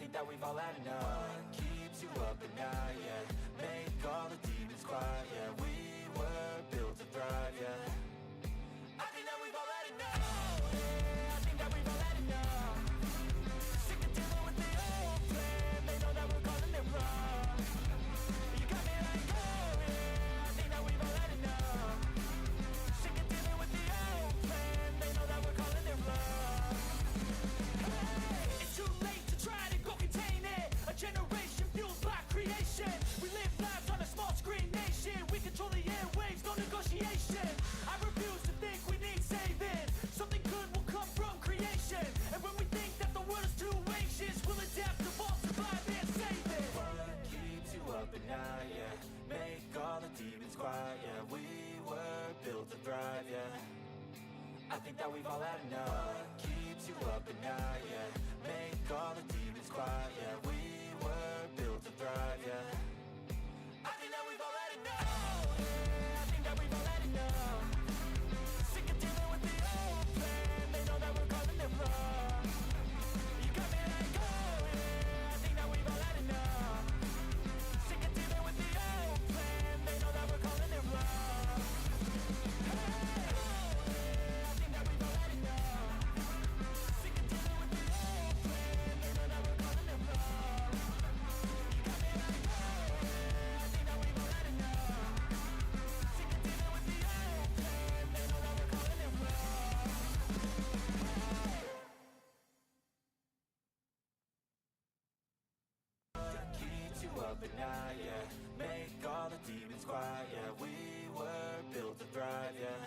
think that we've all had enough. Keeps you up at night, yeah. Make all the demons quiet, yeah. We were built to thrive, yeah. I think that we've all had enough. Yeah, I think that we've all had enough. Sick of dealing with the old plan. They know that we're calling it wrong. You got me like, oh yeah, I think that we've all had enough. Sick of dealing with the old plan. They know that we're calling it wrong. Hey, it's too late to try to go contain it. A generation fueled by creation. We live lives on a small screen nation. We control the airwaves, no negotiation. I refuse to think we need saving. Something good will come from creation. And when we think that the world is too anxious, we'll adapt, evolve, survive and save it. What keeps you up at night, yeah. Make all the demons quiet, yeah. We were built to thrive, yeah. I think that we've all had enough. Keeps you up at night, yeah. Make all the demons quiet, yeah. We were built to thrive, yeah. I think that we've all had enough. Yeah, I think that we've all had enough. Sick of dealing with the old plan. They know that we're calling it wrong. You got me like, oh yeah, I think that we've all had enough. Sick of dealing with the old plan. They know that we're calling it wrong. Hey, oh yeah, I think that we've all had enough. Sick of dealing with the old plan. They know that we're calling it wrong. You got me like, oh yeah, I think that we've all had enough. Sick of dealing with the old plan. They know that we're calling it wrong. Keeps you up at night, yeah. Make all the demons quiet, yeah. We were built to thrive, yeah.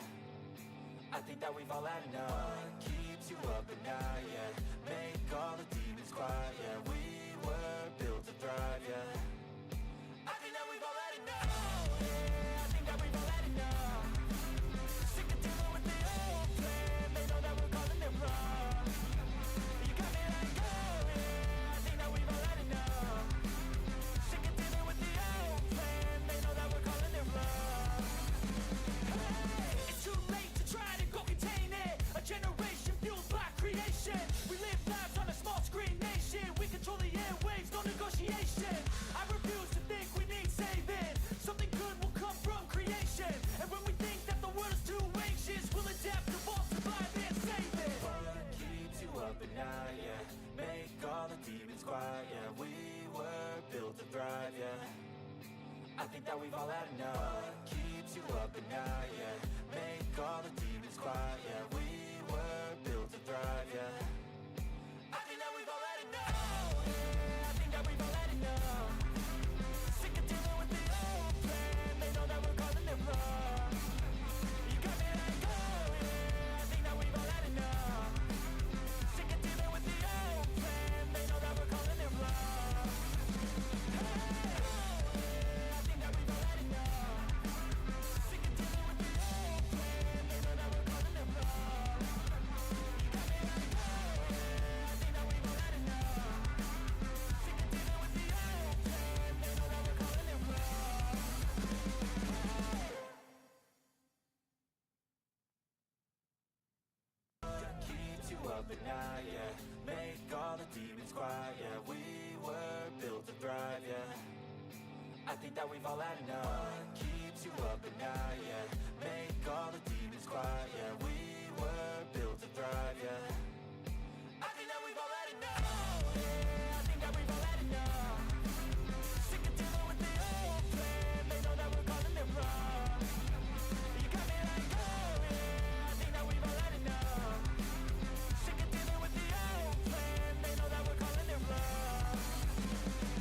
I think that we've all had enough. Keeps you up at night, yeah. Make all the demons quiet, yeah. We were built to thrive, yeah. I think that we've all had enough. Yeah, I think that we've all had enough. Sick of dealing with the old plan. They know that we're calling it wrong. You got me like, oh yeah, I think that we've all had enough. Sick of dealing with the old plan. They know that we're calling it wrong. Hey, it's too late to try to go contain it. A generation fueled by creation. We live lives on a small screen nation. We control the airwaves, no negotiation. I refuse to think we need saving. Something good will come from creation. And when we think that the world is too anxious, we'll adapt, evolve, survive and save it. What keeps you up at night, yeah. Make all the demons quiet, yeah. We were built to thrive, yeah. I think that we've all had enough. Keeps you up at night, yeah. Make all the demons quiet, yeah. We were built to thrive, yeah. I think that we've all had enough. Yeah, I think that we've all had enough. Sick of dealing with the old plan. They know that we're calling it wrong. You got me like, oh yeah, I think that we've all had enough. Sick of dealing with the old plan. They know that we're calling it wrong. Hey, oh yeah, I think that we've all had enough. Sick of dealing with the old plan. They know that we're calling it wrong. You got me like, oh yeah, I think that we've all had enough. Sick of dealing with the old plan. They know that we're calling it wrong. Keeps you up at night, yeah. Make all the demons quiet, yeah. We were built to thrive, yeah. I think that we've all had enough. Keeps you up at night, yeah. Make all the demons quiet, yeah. We were built to thrive, yeah. I think that we've all had enough. Yeah, I think that we've all had enough. Sick of dealing with the old plan. They know that we're calling it wrong. You got me like, oh yeah, I think that we've all had enough. Sick of dealing with the old plan. They know that we're calling it wrong.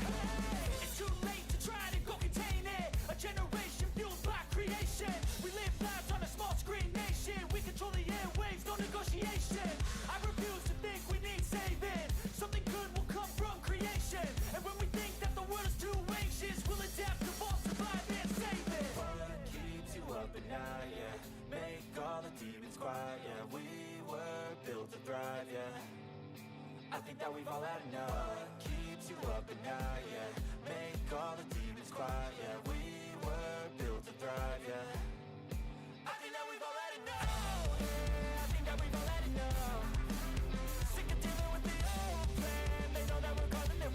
Hey, it's too late to try to go contain it. A generation fueled by creation. We live lives on a small screen nation. We control the airwaves, no negotiation. I refuse to think we need saving. Something good will come from creation. And when we think that the world is too anxious, we'll adapt, evolve, survive and save it. What keeps you up at night, yeah. Make all the demons quiet, yeah. We were built to thrive, yeah. I think that we've all had enough. Keeps you up at night, yeah. Make all the demons quiet, yeah. We were built to thrive, yeah. I think that we've all had enough. Yeah, I think that we've all had enough. Sick of dealing with the old plan. They know that we're calling it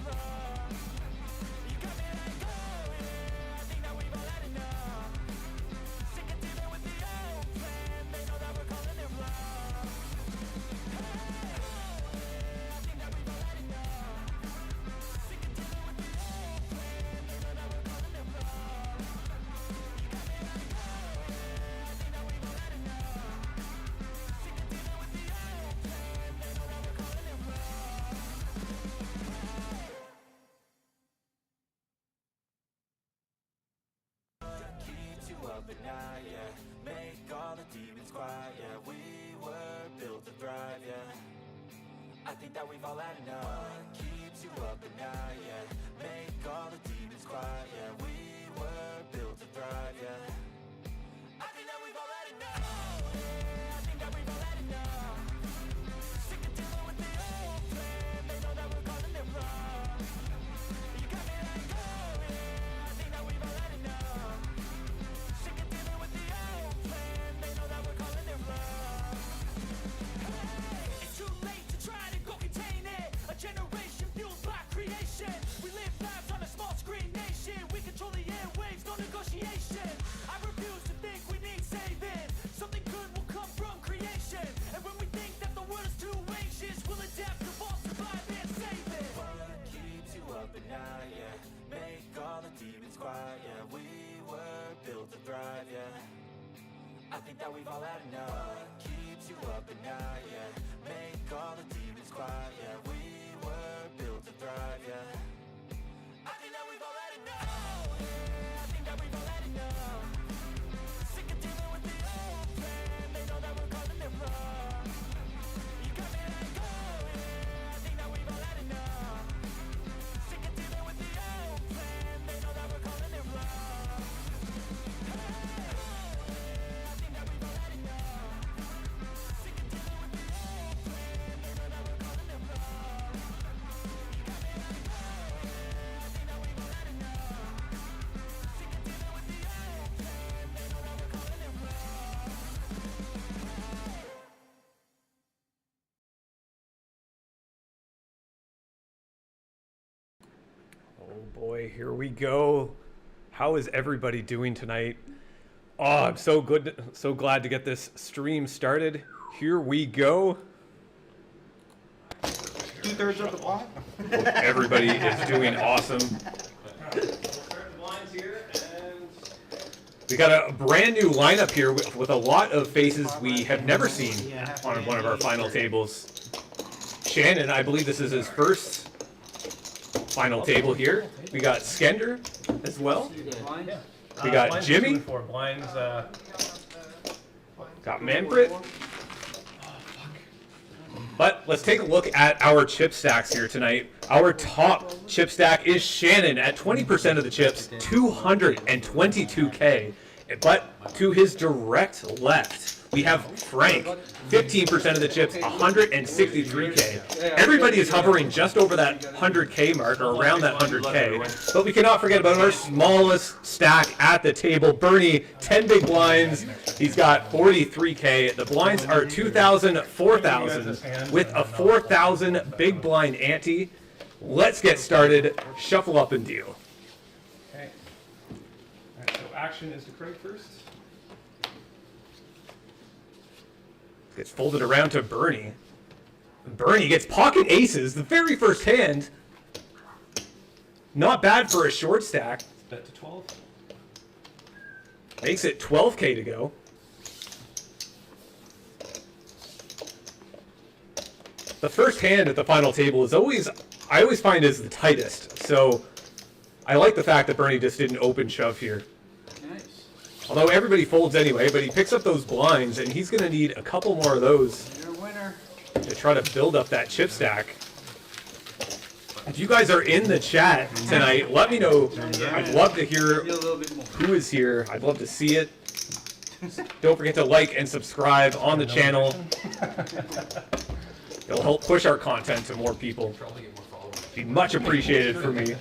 you up at night, yeah. Make all the demons quiet, yeah. We were built to thrive, yeah. I think that we've all had enough. What keeps you up at night, yeah. Make all the demons quiet, yeah. We were built to thrive, yeah. I think that we've all had enough. Yeah, I think that we've all had enough. Sick of dealing with the old plan. They know that we're calling it wrong. You got me like, oh yeah, I think that we've all had enough. Sick of dealing with the old plan. They know that we're calling it wrong. Hey, it's too late to try to go contain it. A generation fueled by creation. We live lives on a small screen nation. We control the airwaves, no negotiation. I refuse to think we need saving. Something good will come from creation. And when we think that the world is too anxious, we'll adapt, evolve, survive, and save it. What keeps you up at night, yeah. Make all the demons quiet, yeah. We were built to thrive, yeah. I think that we've all had enough. What keeps you up at night, yeah. Make all the demons quiet, yeah. We were built to thrive, yeah. I think that we've all had enough. Yeah, I think that we've all had enough. Sick of dealing with the old plan. They know that we're calling it wrong. You got me like, oh yeah, I think that we've all had enough. Sick of dealing with the old plan. They know that we're calling it wrong. I think that we've all had enough. Sick of dealing with the old plan. They know that we're calling it wrong. You got me like, oh yeah, I think that we've all had enough. Sick of dealing with the old plan. They know that we're calling it wrong. Oh boy, here we go. How is everybody doing tonight? Oh, I'm so glad to get this stream started. Here we go. 2/3 of the pot. Everybody is doing awesome. We got a brand new lineup here with a lot of faces we have never seen on one of our final tables. Shannon, I believe this is his first final table here. We got Skender as well. We got Jimmy. Got Manfred. But let's take a look at our chip stacks here tonight. Our top chip stack is Shannon at 20% of the chips, 222K. But to his direct left, we have Frank, 15% of the chips, 163K. Everybody is hovering just over that 100K mark, or around that 100K. But we cannot forget about our smallest stack at the table, Bernie, 10 big blinds. He's got 43K. The blinds are 2,000, 4,000, with a 4,000 big blind ante. Let's get started. Shuffle up and deal. Okay. All right, so action is to Craig first. Gets folded around to Bernie. Bernie gets pocket aces the very first hand. Not bad for a short stack. Bet to 12. Makes it 12K to go. The first hand at the final table is I always find is the tightest. So I like the fact that Bernie just didn't open shove here. Nice. Although everybody folds anyway, but he picks up those blinds, and he's going to need a couple more of those You're a winner. to try to build up that chip stack. If you guys are in the chat tonight, let me know. I'd love to hear Feel a little bit more. who is here. I'd love to see it. Don't forget to like and subscribe on the channel. It'll help push our content to more people. Be much appreciated for me.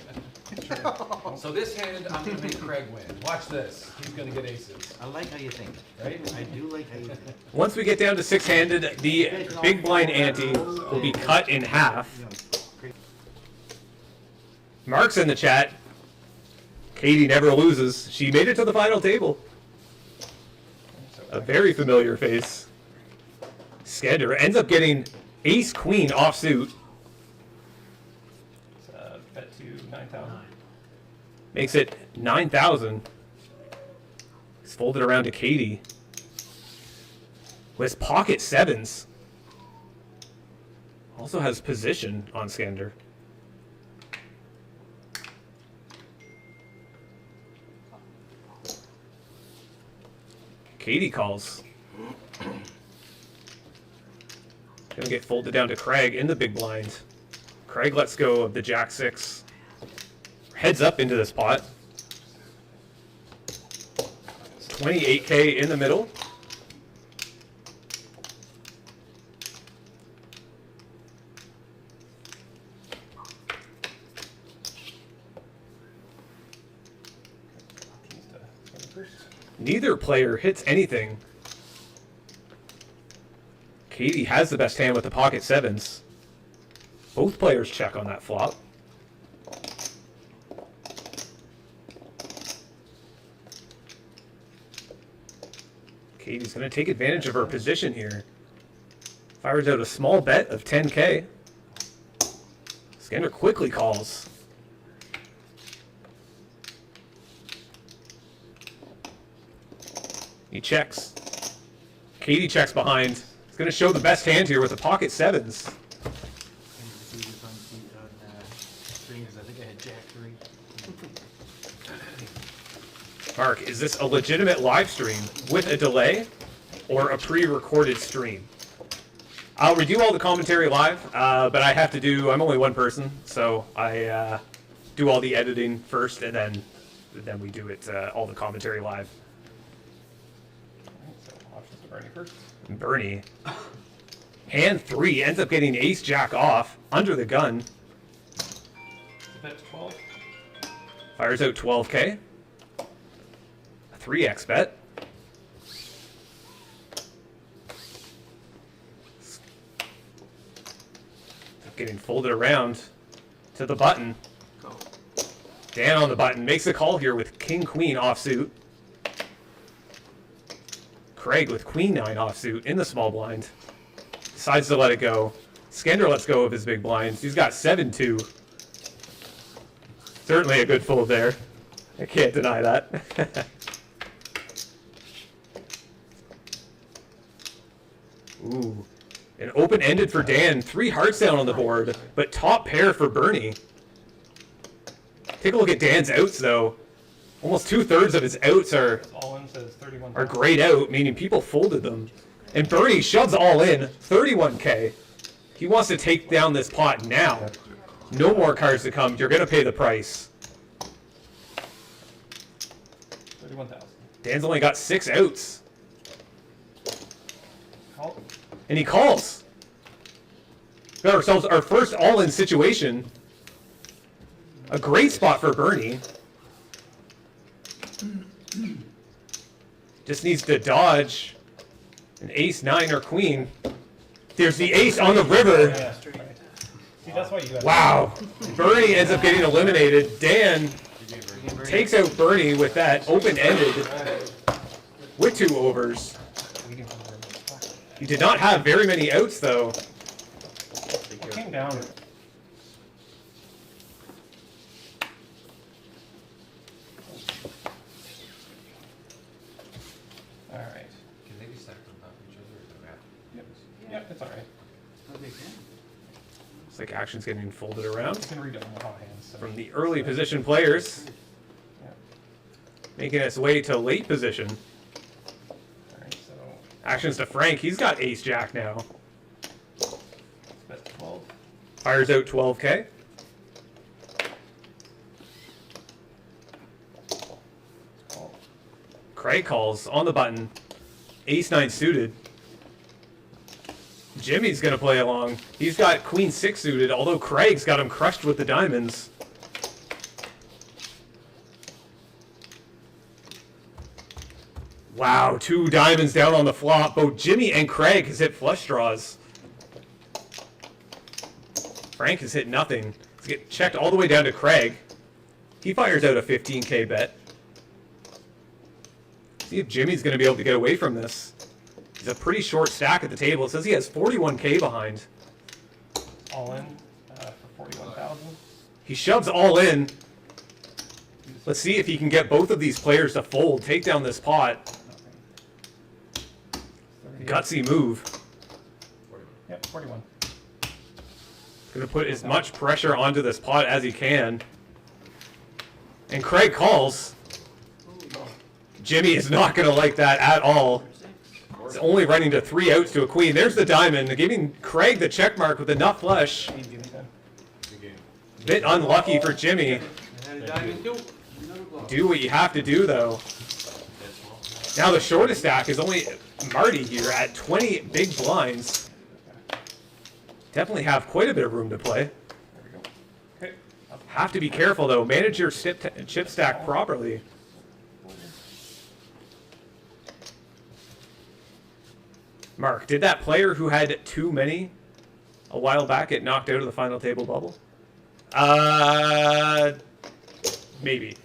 So this hand, I'm going to make Craig win. Watch this. He's going to get aces. I like how you think. Right? I do like how you think. Once we get down to six-handed, the big blind ante will be cut in half. Mark's in the chat. Katie never loses. She made it to the final table. A very familiar face. Skender ends up getting ace-queen offsuit. Bet to 9,000. Makes it 9,000. He's folded around to Katie. With pocket sevens. Also has position on Skender. Katie calls. Gonna get folded down to Craig in the big blind. Craig lets go of the Jack 6. Heads up into this pot. 28K in the middle. Neither player hits anything. Katie has the best hand with the pocket 7s. Both players check on that flop. Katie's going to take advantage of her position here. Fires out a small bet of 10K. Skander quickly calls. He checks. Katie checks behind. He's going to show the best hand here with the pocket 7s. Strings, I think I had Jack 3. Mark, is this a legitimate live stream with a delay or a pre-recorded stream? I'll redo all the commentary live, but I have to do, I'm only one person, so I do all the editing first, and then we do it, all the commentary live. So options to Bernie first. Bernie, hand 3, ends up getting ace jack off, under the gun, It's a bet 12. fires out 12K. A 3x bet. Getting folded around to the button. Go. Dan on the button makes a call here with king queen offsuit. Craig with queen 9 offsuit in the small blind. Decides to let it go. Skander lets go of his big blinds. He's got 7-2. Certainly a good fold there. I can't deny that. Ooh. An open-ended for Dan. 3 hearts down on the board, but top pair for Bernie. Take a look at Dan's outs, though. Almost 2/3 of his outs are All in says 31. grayed out, meaning people folded them. And Bernie shoves all in, 31K. He wants to take down this pot now. No more cards to come. You're going to pay the price. 31,000. Dan's only got 6 outs. Call. And he calls. Got ourselves our first all-in situation. A great spot for Bernie. Just needs to dodge an ace 9 or queen. There's the ace on the river. Yeah. Right. See, that's why you got. Wow. Bernie ends up getting eliminated. Dan takes out Bernie with that open-ended with 2 overs. Waiting for the He did not have very many outs, though. It came down. All right. Can they be stacked on top of each other or is it wrap? Yep. Yep, it's all right. No big hand. Looks like action's getting folded around You can read it on the hot hands. So. from the early position players, Yep. making its way to late position. All right. So Actions to Frank. He's got ace jack now. bet 12. Fires out 12K. Call. Craig calls on the button. Ace 9 suited. Jimmy's going to play along. He's got queen 6 suited, although Craig's got him crushed with the diamonds. Wow, 2 diamonds down on the flop. Both Jimmy and Craig has hit flush draws. Frank has hit nothing. Let's get checked all the way down to Craig. He fires out a 15K bet. See if Jimmy's going to be able to get away from this. He's a pretty short stack at the table. It says he has 41K behind. All in for 41,000. He shoves all in. Let's see if he can get both of these players to fold, take down this pot. Gutsy move. Yep, 41. Going to put as much pressure onto this pot as he can. And Craig calls. Jimmy is not going to like that at all. It's only running to 3 outs to a queen. There's the diamond, giving Craig the check mark with a nut flush. Give me that. Good game. Bit unlucky for Jimmy. I had a diamond too. Another block. Do what you have to do, though. Now the shortest stack is only Marty here at 20 big blinds. Definitely have quite a bit of room to play. There we go. Okay. Up. Have to be careful, though. Manage your chip stack properly. Mark, did that player who had too many a while back get knocked out of the final table bubble? Maybe.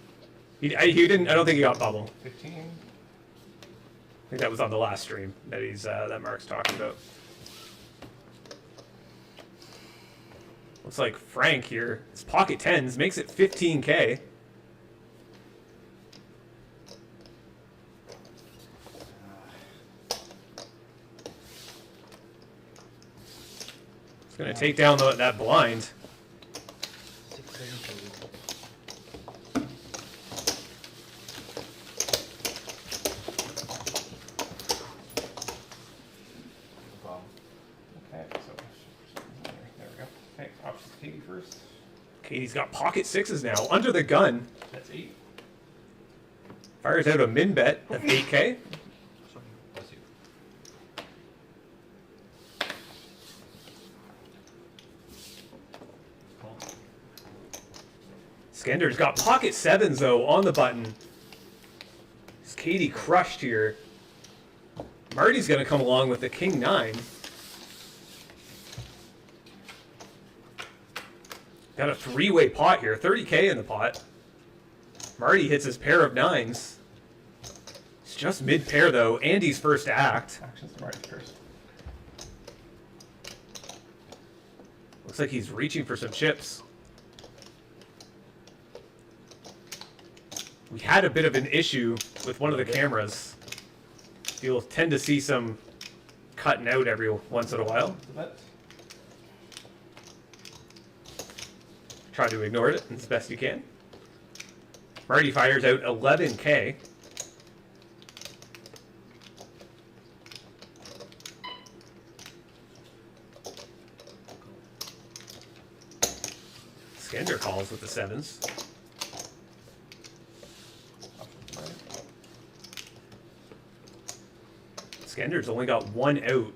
He didn't. I don't think he got bubble. 15. I think that was on the last stream that that Mark's talking about. Looks like Frank here. His pocket tens makes it 15K. He's gonna take down that blind. 6, 7, 8. Okay, so there we go. Okay, options Katie first. Katie's got pocket sixes now. Under the gun. That's 8. Fires out a min bet of 8K. Bless you. Skender's got pocket sevens, though, on the button. Is Katie crushed here? Marty's going to come along with the king 9. Got a 3-way pot here. 30K in the pot. Marty hits his pair of 9s. It's just mid-pair, though. Andy's first to act. Actions to Marty first. Looks like he's reaching for some chips. We had a bit of an issue with one of the cameras. You'll tend to see some cutting out every once in a while. The bet. Try to ignore it as best you can. Marty fires out 11K. Skender calls with the sevens. Options Marty. Skender's only got 1 out.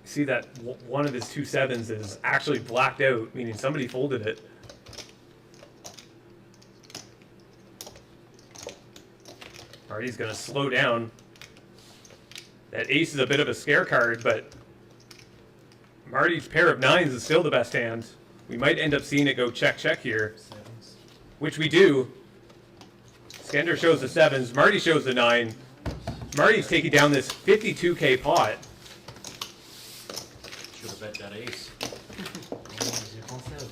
See that one of his 2 sevens is actually blacked out, meaning somebody folded it. Marty's going to slow down. That ace is a bit of a scare card, but Marty's pair of 9s is still the best hand. We might end up seeing it go check here, which we do. Skender shows the 7s, Marty shows the 9. Marty's taking down this 52K pot. Should have bet that ace. J'ai pensé au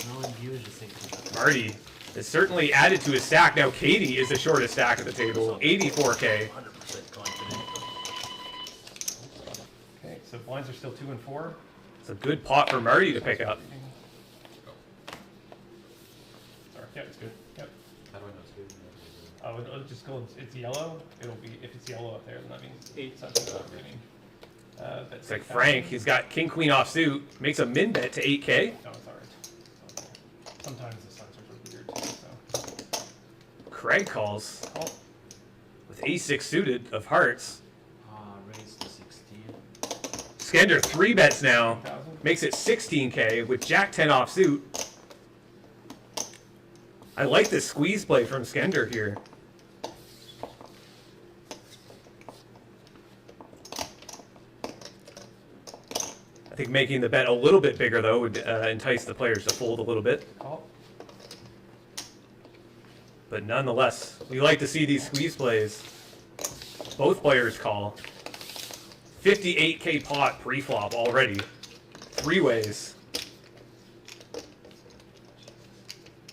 4. Non, Dieu, je sais que Marty has certainly added to his stack. Now Katie is the shortest stack at the table, 84K. 100% confident. Okay, so blinds are still 2 and 4. It's a good pot for Marty to pick up. Sorry, yeah, it's good. Yep. How do I know it's good? Oh, it'll just go. It's yellow. It'll be if it's yellow up there, then that means something's not reading. It's like Frank, he's got king queen offsuit, makes a min bet to 8K. No, it's alright. Okay. Sometimes the sensors are weird too. So Craig calls call. with a6 suited of hearts. Raise to 16. Skender 3 bets now, 1,000. makes it 16K with jack 10 offsuit. I like this squeeze play from Skender here. I think making the bet a little bit bigger, though, would entice the players to fold a little bit. Call. But nonetheless, we like to see these squeeze plays. Both players call. 58K pot pre-flop already. 3 ways.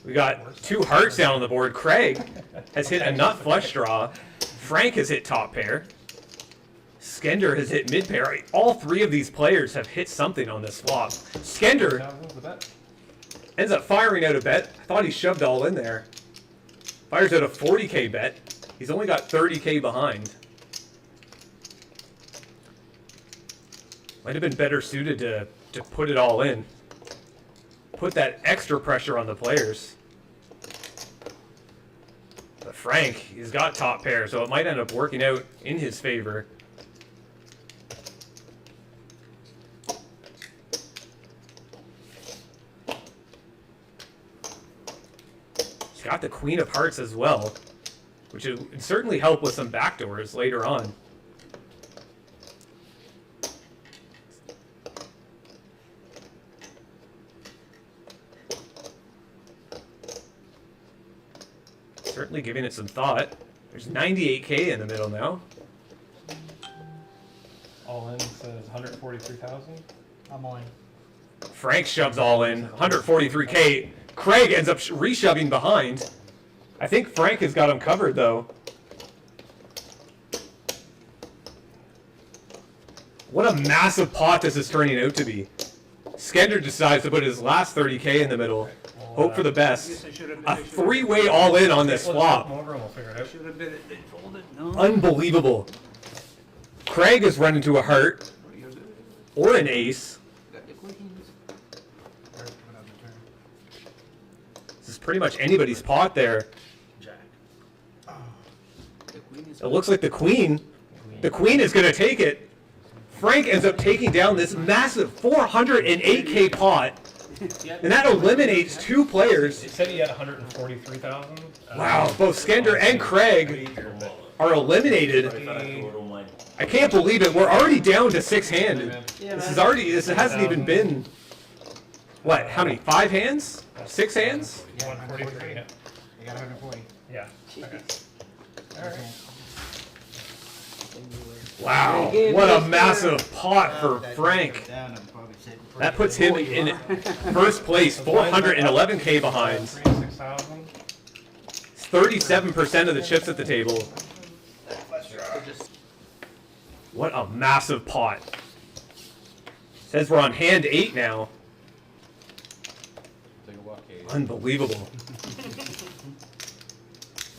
We got 2 hearts down on the board. Craig has hit a nut flush draw. Frank has hit top pair. Skender has hit mid pair. All 3 of these players have hit something on this flop. Skender 1,000 the bet. ends up firing out a bet. I thought he shoved all in there. Fires out a 40K bet. He's only got 30K behind. Might have been better suited to put it all in. Put that extra pressure on the players. But Frank, he's got top pair, so it might end up working out in his favor. He's got the Queen of Hearts as well, which would certainly help with some backdoors later on. Certainly giving it some thought. There's 98K in the middle now. All in says 143,000. I'm all in. Frank shoves all in, 143K. Craig ends up reshoving behind. I think Frank has got him covered though. What a massive pot this is turning out to be. Skender decides to put his last 30K in the middle. Hope for the best. A three-way all-in on this flop. Over and we'll figure it out. Should have been it folded. No. Unbelievable. Craig has run into a heart or an ace. Got the queens. This is pretty much anybody's pot there. Jack. The queen is. It looks like the queen. The queen is going to take it. Frank ends up taking down this massive 408K pot. And that eliminates two players. It said he had 143,000. Wow, both Skender and Craig are eliminated. I can't believe it. We're already down to 6-handed. This hasn't even been, what, how many, 5 hands? 6 hands? 143, yeah. I got 140. Yeah. Okay. Alright. Wow, what a massive pot for Frank. That puts him in first place, 411K behind. 6,000. 37% of the chips at the table. What a massive pot. Says we're on hand 8 now. Unbelievable.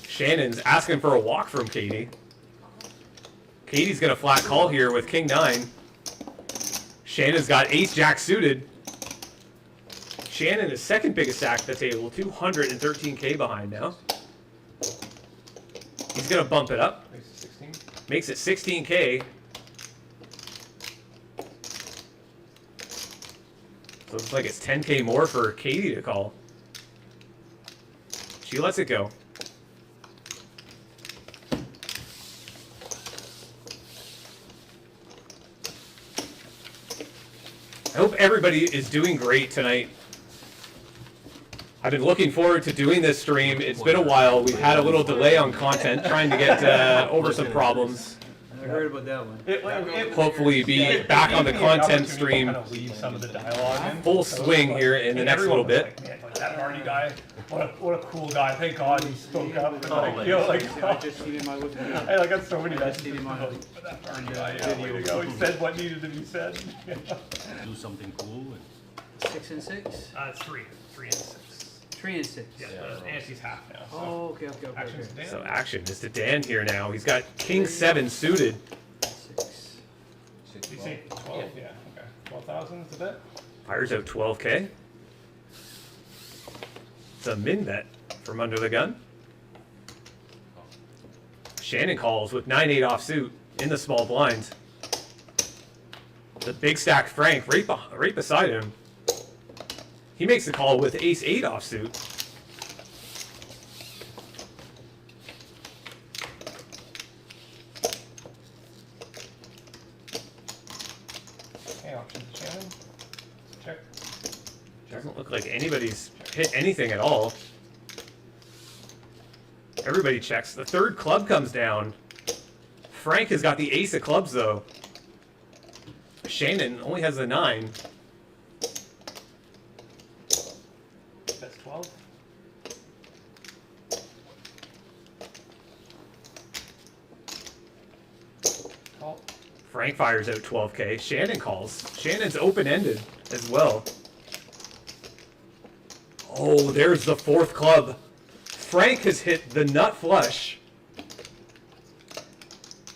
Shannon's asking for a walk from Katie. Katie's gonna flat call here with King 9. Shannon's got Ace-Jack suited. Shannon is second biggest stack at the table, 213K behind now. He's gonna bump it up. Makes it 16K. So it's like it's 10K more for Katie to call. She lets it go. I hope everybody is doing great tonight. I've been looking forward to doing this stream. It's been a while. We've had a little delay on content, trying to get over some problems. I heard about that one. Hopefully be back on the content stream. Kind of leave some of the dialogue in. Full swing here in the next little bit. Like, man, like that Marty guy, what a cool guy. Thank God he spoke up. And like, you know, like, I just seen him. I was. I got so many messages seen him on about that Marty guy. Yeah, way to go. He said what needed to be said. Do something cool. 6 and 6. It's 3 and 6. 3 and 6. Yeah, the ante's half now. So. Oh, okay. Action's Dan. So action is to Dan here now. He's got King 7 suited. 6. Did you say 12? Yeah, okay. 12,000 is a bit? Fires out 12K. It's a min bet from under the gun. Shannon calls with 9-8 offsuit in the small blind. The big stack Frank right beside him. He makes the call with Ace-8 offsuit. Okay, option to Shannon. Check. Doesn't look like anybody's hit anything at all. Everybody checks. The third club comes down. Frank has got the ace of clubs, though. Shannon only has the 9. That's 12. Call. Frank fires out 12K. Shannon calls. Shannon's open-ended as well. Oh, there's the 4th club. Frank has hit the nut flush.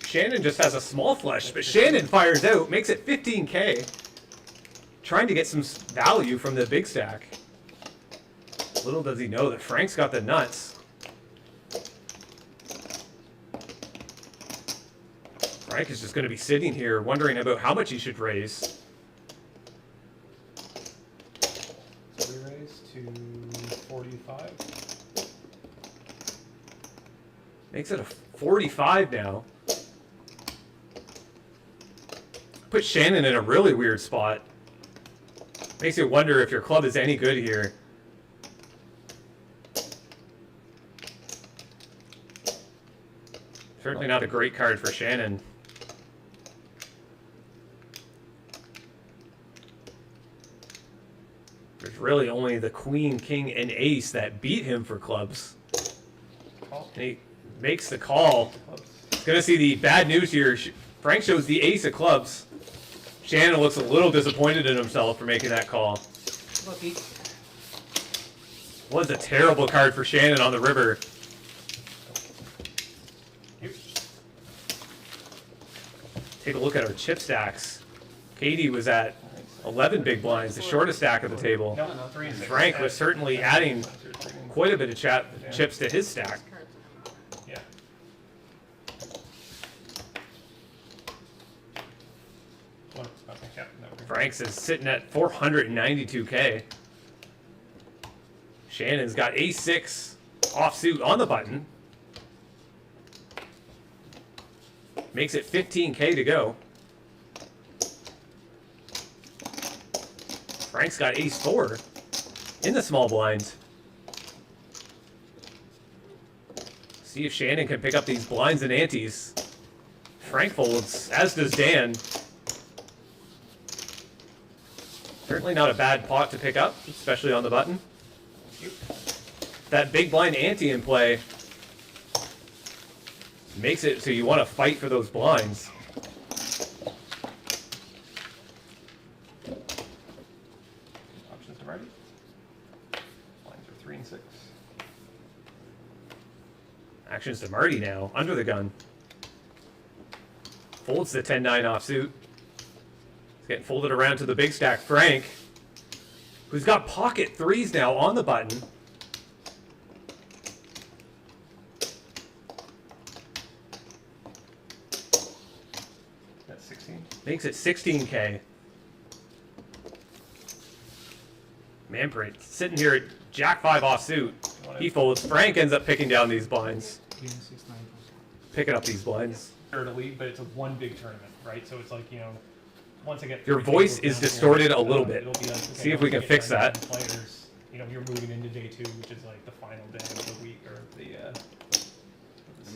Shannon just has a small flush, but Shannon fires out, makes it 15K. Trying to get some value from the big stack. Little does he know that Frank's got the nuts. Frank is just going to be sitting here wondering about how much he should raise. So we raise to 45. Makes it a 45 now. Put Shannon in a really weird spot. Makes you wonder if your club is any good here. Certainly not a great card for Shannon. There's really only the queen, king, and ace that beat him for clubs. Call. And he makes the call. Clubs. Gonna see the bad news here. Frank shows the ace of clubs. Shannon looks a little disappointed in himself for making that call. Was a terrible card for Shannon on the river. Take a look at our chip stacks. Katie was at 11 big blinds, the shortest stack of the table. No, 3 and 6. Frank was certainly adding quite a bit of chips to his stack. Yeah. Well, okay, yeah, no, we're- Frank's is sitting at 492K. Shannon's got ace-6 offsuit on the button. Makes it 15K to go. Frank's got ace-4 in the small blind. See if Shannon can pick up these blinds and antes. Frank folds, as does Dan. Certainly not a bad pot to pick up, especially on the button. That big blind ante in play makes it so you want to fight for those blinds. Options to Marty. Lines are 3 and 6. Actions to Marty now, under the gun. Folds the 10-9 offsuit. It's getting folded around to the big stack. Frank, who's got pocket threes now on the button. That's 16. Makes it 16K. Manfred sitting here at Jack 5 offsuit. He folds. Frank ends up picking down these blinds. Picking up these blinds. Or to lead, but it's a one big tournament, right? So it's like, you know, once I get Your 3 voice tables is down distorted here, a little bit. it'll be like, okay, See if we once can get fix down to that. 10 Players, you know, you're moving into day 2, which is like the final day of the week or the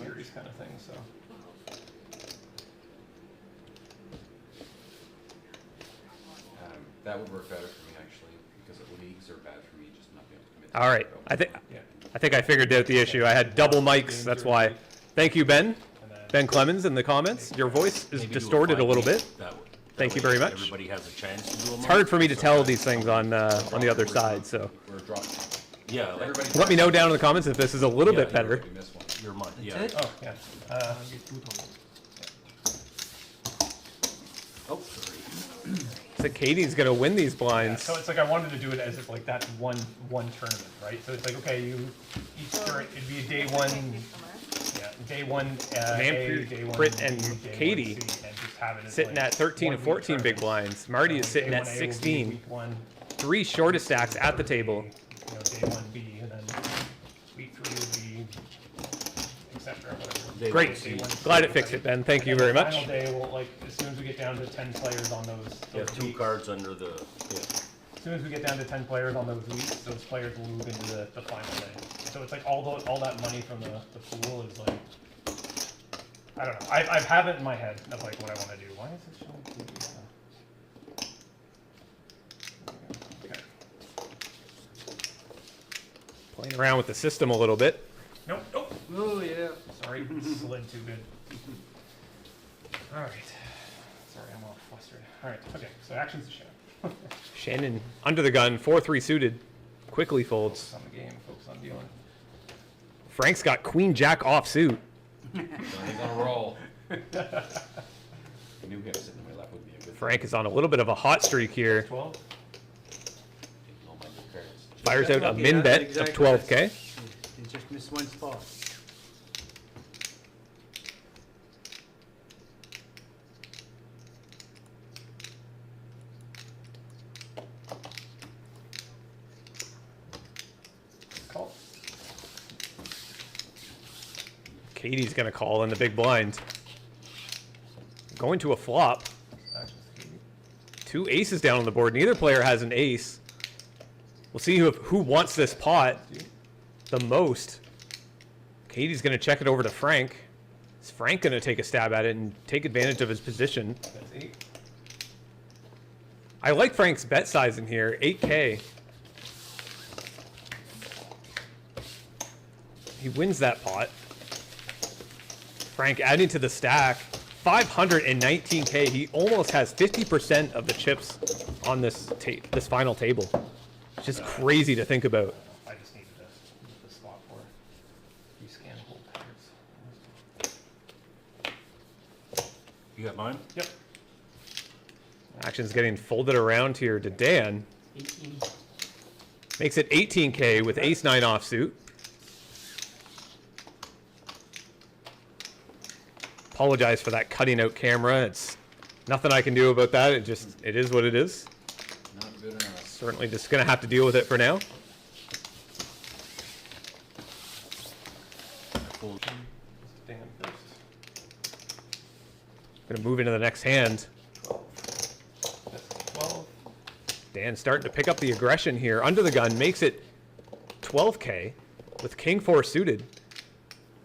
series kind of thing. So That would work better for me actually, because the leagues are bad for me just not being able to commit. All right. I think I figured out the issue. I had double mics. That's why. Thank you, Ben. Ben Clemens in the comments. Your voice is Maybe do distorted a little 5 bit. that way- Thank that you way very much. Everybody has a chance to do them. It's hard for me to tell these things on the other side. So We're dropping. Yeah, like Everybody. let me know down in the comments if this is a little bit Yeah, better. We missed one. your month. Yeah. oh yeah, Oh, sorry. So Katie's gonna win these yeah. blinds. So it's like I wanted to do it as if like that's one tournament, right? So it's like, okay, each tournament it'd be a day 1. Yeah, day 1 A, Manfred, day 1 Crit, B, and day 1 Katie C, and just have it as sitting like at 13 and 1 week 14 big tournaments. blinds. Marty is sitting Day at 1A will be 16. week 1, 3 shortest stacks at the table. you know, day 1B, and then week 3 will be etc. Whatever. Day Great. 1C. Glad it fixed it, Ben. Thank you And then very the much. Final day, will like as soon as we get down to 10 players on those You have 2 weeks, cards under the. Yeah. as soon as we get down to 10 players on those weeks, those players will move into the final day. So it's like all that money from the pool is like, I don't know. I have it in my head of like what I want to do. Why is it showing? Okay. Playing around with the system a little bit. Nope. Nope. Oh yeah. Sorry, slid too good. All right. Sorry, I'm all flustered. All right. Okay. So actions to show. Shannon under the gun, 4-3 suited, quickly folds. Focus on the game. Focus on dealing. Frank's got queen jack offsuit. Johnny's on a roll. I knew him sitting to my left would be a good. Frank is on a little bit of a hot streak here. 12. Taking all my good cards. Fires out a Lucky, min huh? bet of Exactly. 12K. You just missed one spot. Call. Katie's gonna call in the big blind. Going to a flop. Actions Katie. 2 aces down on the board. Neither player has an ace. We'll see who wants this pot the most. Katie's gonna check it over to Frank. Is Frank gonna take a stab at it and take advantage of his position? That's 8. I like Frank's bet size in here, 8K. He wins that pot. Frank adding to the stack, 519K. He almost has 50% of the chips on this final table. It's just crazy to think about. I just needed the spot for you scan hold cards. You got mine? Yep. Action's getting folded around here to Dan. 18. Makes it 18K with ace-9 offsuit. Apologize for that cutting out camera. It's nothing I can do about that. It is what it is. Not good enough. Certainly just gonna have to deal with it for now. Full. Dan first. Gonna move into the next hand. 12. That's 12. Dan starting to pick up the aggression here. Under the gun makes it 12K with king 4 suited.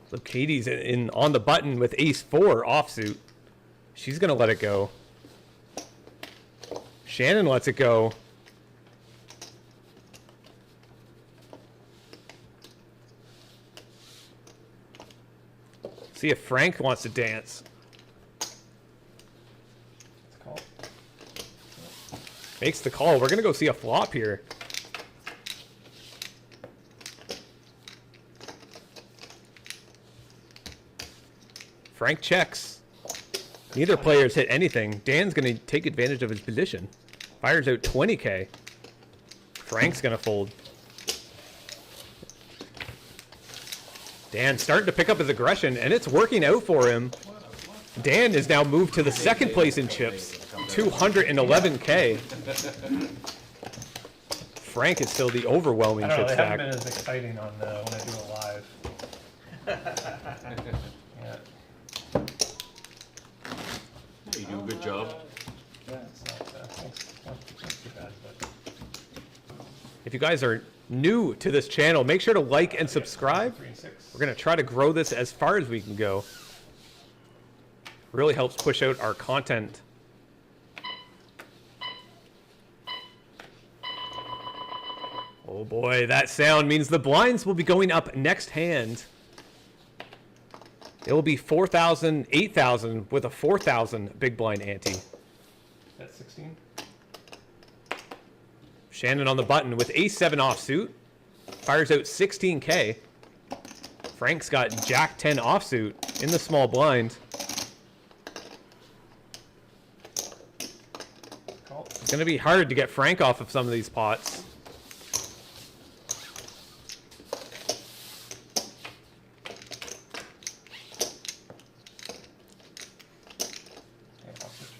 So Katie's in on the button with ace 4 offsuit. She's gonna let it go. Shannon lets it go. See if Frank wants to dance. Let's call. Makes the call. We're gonna go see a flop here. Frank checks. Neither player's hit anything. Dan's gonna take advantage of his position. Fires out 20K. Frank's gonna fold. Dan starting to pick up his aggression, and it's working out for him. Dan is now moved to the second place in chips, 211K. Frank is still the overwhelming I don't know, chip they haven't stack. been as exciting on when I do it live. Yeah, You do a good job. it's not too bad, but If you guys are new to this channel, make sure to like and subscribe. 3 and 6. We're going to try to grow this as far as we can go. Really helps push out our content. Oh boy, that sound means the blinds will be going up next hand. It will be 4,000, 8,000 with a 4,000 big blind ante. That's 16. Shannon on the button with ace-7 offsuit. Fires out 16K. Frank's got jack-10 offsuit in the small blind. Call. It's going to be hard to get Frank off of some of these pots.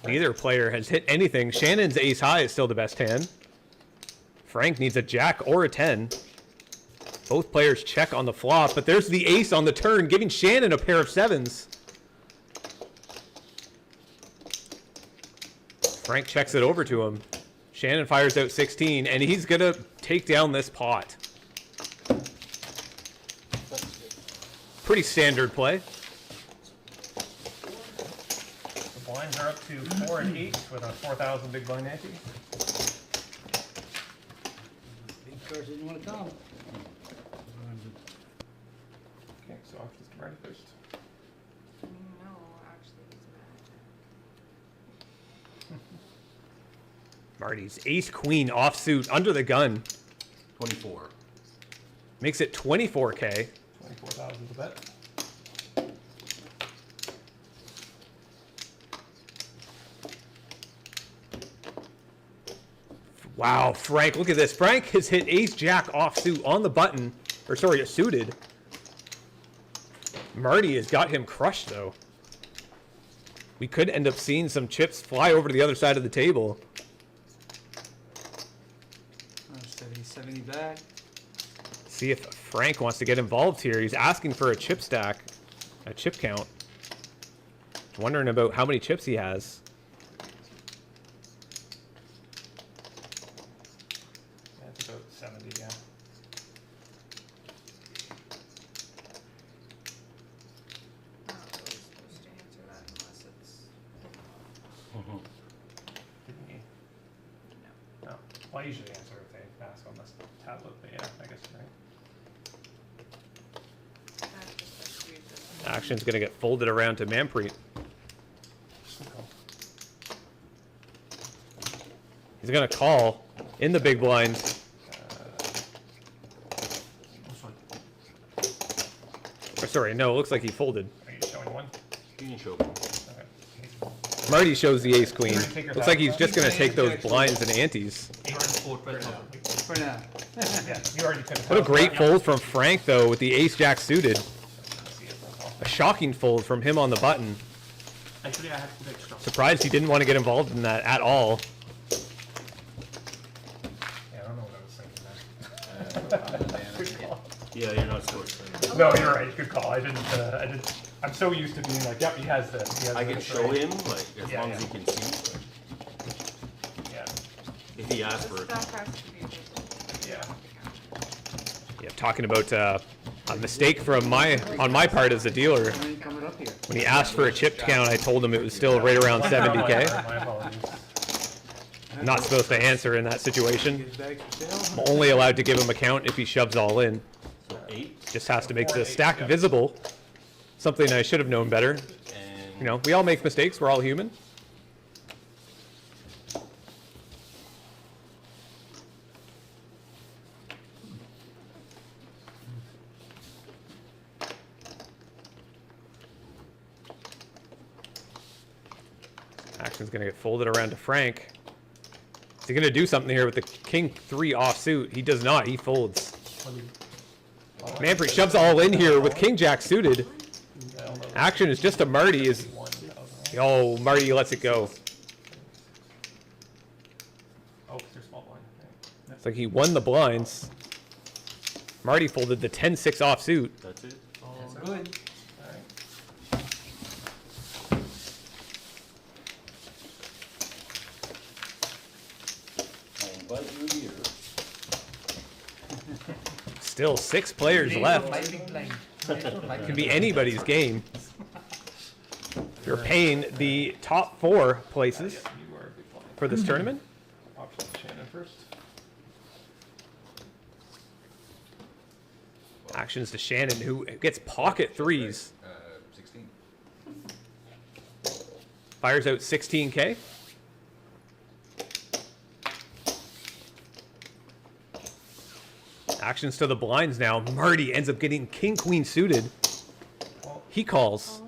Neither player has hit anything. Shannon's ace high is still the best hand. Frank needs a jack or a 10. Both players check on the flop, but there's the ace on the turn, giving Shannon a pair of 7s. Frank checks it over to him. Shannon fires out 16, and he's going to take down this pot. Pretty standard play. The blinds are up to 4 and 8 with a 4,000 big blind ante. Big cards didn't want to come. Okay, so options to ready first. No, actually, it's not. Marty's ace queen offsuit under the gun. 24. Makes it 24K. 24,000. Simple bet. Wow, Frank, look at this. Frank has hit ace jack offsuit on the button, or sorry, a suited. Marty has got him crushed though. We could end up seeing some chips fly over to the other side of the table. 70 back. See if Frank wants to get involved here. He's asking for a chip stack, a chip count. He's wondering about how many chips he has. Yeah, it's about 70, yeah. I'm not really supposed to answer that unless it's Didn't he? no. No. Well, I usually answer if they ask on this tablet, but yeah, I guess right. That's just like weird. Action's gonna get folded around to Manpreet. Good call. He's gonna call in the big blind. This one. Or sorry, no, it looks like he folded. Are you showing one? You can show. Okay. Marty shows the ace queen. Take your Looks like he's top. just gonna take those blinds and antes. For now. Yeah, you already could have. What a great fold from Frank though with the ace jack suited. A shocking fold from him on the button. Actually, I have to extra. Surprised he didn't want to get involved in that at all. Yeah, I don't know what I was thinking there. Yeah, you're not supposed to. No, you're right. Good call. I didn't. I'm so used to being like, yep, he has this. He has I can this, show right? him, like, as Yeah, long as yeah. he can see. Yeah. If he asks for The it. stuff has to be visible. Yeah. Yeah, talking about a mistake from on my part as a dealer. How many coming up here? When he asked for a chip count, I told him it was still right around 70K. My apologies. I'm not supposed to answer in that situation. His bags for sale? I'm only allowed to give him a count if he shoves all in. So 8 Just has to make the stack visible. Something I should have known better. and. You know, we all make mistakes. We're all human. Action's gonna get folded around to Frank. Is he gonna do something here with the king 3 offsuit? He does not. He folds. Manfred shoves all in here with king jack suited. Action is just a Marty. Is oh Marty lets it go. Oh, they're small blind. It's like he won the blinds. Marty folded the 10-6 offsuit. That's it. That's good. I invite you here. Still 6 players left. Can be anybody's game. You're paying the top 4 places You are a big blind. for this tournament. Option Shannon first. Actions to Shannon, who gets pocket 3s. 16. Fires out 16K. Actions to the blinds now. Marty ends up getting king queen suited. He calls.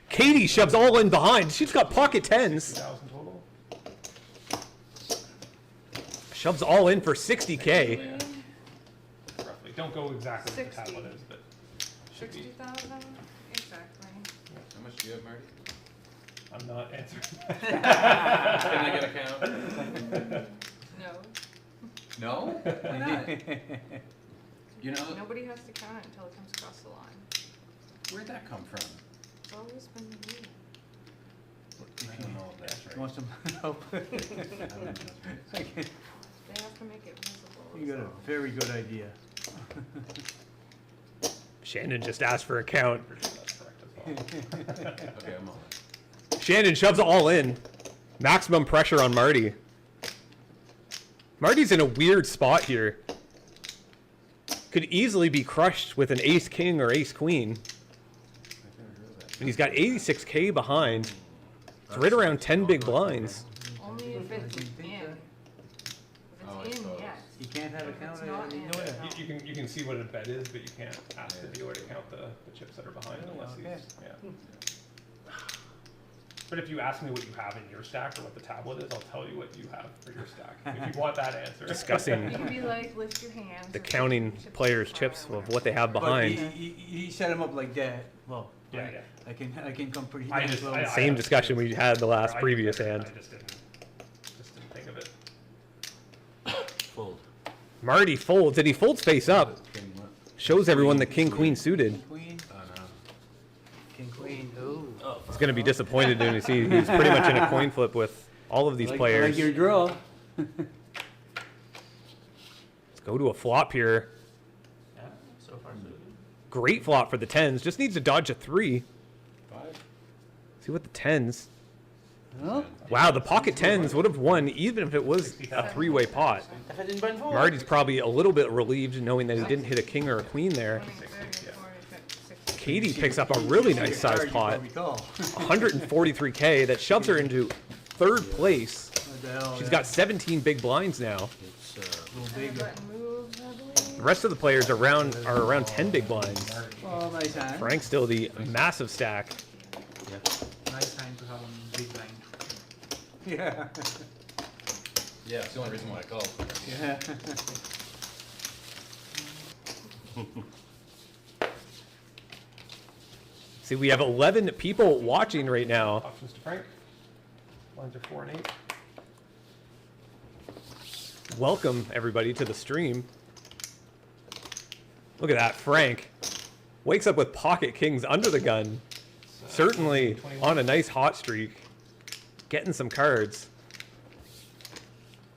Katie shoves all in behind. She's got pocket 10s. 2,000 total. Shoves all in for 60K. Roughly. Don't go exactly what the 60. tablet is, but should be. 60,000? Exactly. How much do you have, Marty? I'm not answering. Can I get a count? No. No? Why not? You know, Nobody has to count it until it comes across the line. where'd that come from? It's always been the rule. I don't know if that's right. You want some help? They have to make it visible. You got a so- very good idea. Shannon just asked for a count. Pretty sure that's correct as well. Okay, I'm on. Shannon shoves all in. Maximum pressure on Marty. Marty's in a weird spot here. Could easily be crushed with an ace king or ace queen. And he's got 86K behind. It's right around 10 big blinds. Only if it's I didn't think in. that. If Oh, it's I in, suppose. yes. You can't have a If it's counter. not I didn't in, know it. no. You can see what a bet is, but you can't ask the dealer to count the chips that are behind Oh, unless okay. he's But if you ask me what you have in your stack or what the tablet is, I'll tell you what you have for your stack. If you want that answer. You Discussing can be like, lift your hands. the or counting chips players' apart chips or of what they have But behind. he set him up like that. Well, Yeah, yeah. I can come pretty I damn just, close. Same discussion we had the last I did previous better, hand. I just didn't think of it. Fold. Marty folds, and he folds face up. King what? Shows everyone the king queen suited. Queen, Oh no. king, queen. Oh. Oh. He's gonna be disappointed when he sees he's pretty much in a coin flip with all of these Like players. your draw. Let's go to a flop here. Yeah, so far so good. Great flop for the tens. Just needs to dodge a 3. 5? See what the tens. Huh? Wow, the pocket tens would have won even if it was a 3-way pot. If I didn't bend forward. Marty's probably a little bit relieved knowing that he didn't hit a king or a queen there. 20, 30, 40, 50, 60. Katie picks up a really nice sized pot. 143K. That shoves her into 3rd place. What the hell? She's got 17 big blinds now. It's little And big. the button moves, I believe. The rest of the players are around 10 big blinds. Oh, nice hand. Frank's still the massive stack. yeah. Nice hand to have a big blind. Yeah. Yeah, it's the only reason why I called. Yeah. See, we have 11 people watching right now. Options to Frank. Lines are 4 and 8. Welcome, everybody, to the stream. Look at that, Frank. Wakes up with pocket kings under the gun. Certainly on a nice hot streak. Getting some cards.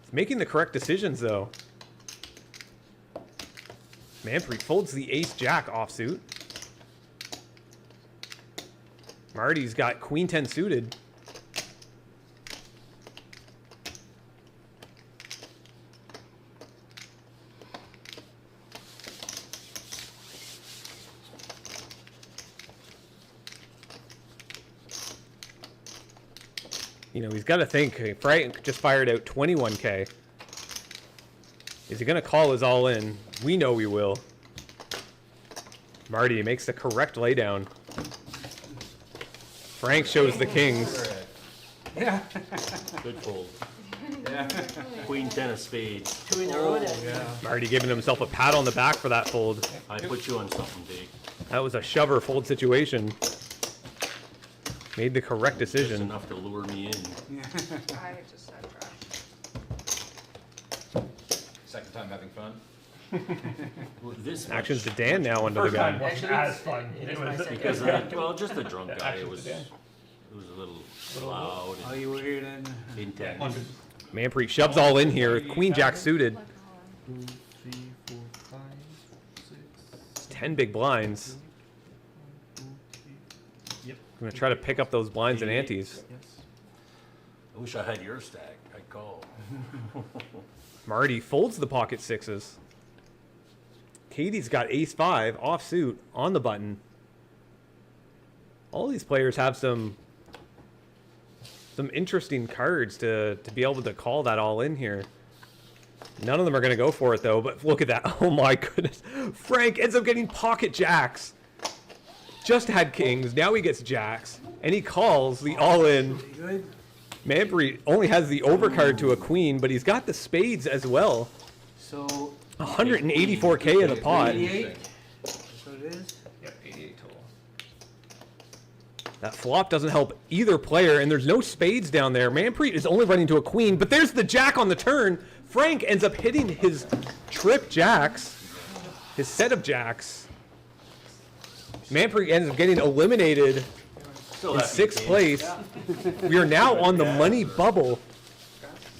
He's making the correct decisions, though. Manpreet folds the ace-jack offsuit. Marty's got queen 10 suited. You know, he's got to think. Frank just fired out 21K. Is he going to call his all in? We know he will. Marty makes the correct laydown. Frank shows the kings. Yeah. Good fold. Yeah. Queen 10 of spades. 2 in a row then. Yeah. Marty giving himself a pat on the back for that fold. I put you on something big. That was a shover fold situation. Made the correct Just decision. enough to lure me in. I just said trash. Second time having fun. Well, this Actions much- to Dan now under the First time gun. wasn't Actually, as fun. it It is my was second. Because well, just a drunk guy. Actions It to was Dan. a little loud Oh, and you were here then? intense. Manpreet shoves all in here. Queen jack suited. Like Holland. 2, 3, 4, 5, 6. 10 big blinds. Yep. I'm gonna try to pick up those blinds and antes. Yes. I wish I had your stack. I'd call. Marty folds the pocket sixes. Katie's got ace-5 offsuit on the button. All these players have some interesting cards to be able to call that all in here. None of them are going to go for it, though. But look at that. Oh, my goodness. Frank ends up getting pocket jacks. Just had kings. Now he gets jacks. And he calls the all-in. Pretty good. Manpreet only has the overcard to a queen, but he's got the spades as well. So, 184K in the pot. 88. That's what it is. Yep, 88 total. That flop doesn't help either player, and there's no spades down there. Manpreet is only running to a queen, but there's the jack on the turn. Frank ends up hitting his trip jacks, his set of jacks. Manpreet ends up getting eliminated Still in happy 6th game. place. We are now on the money bubble.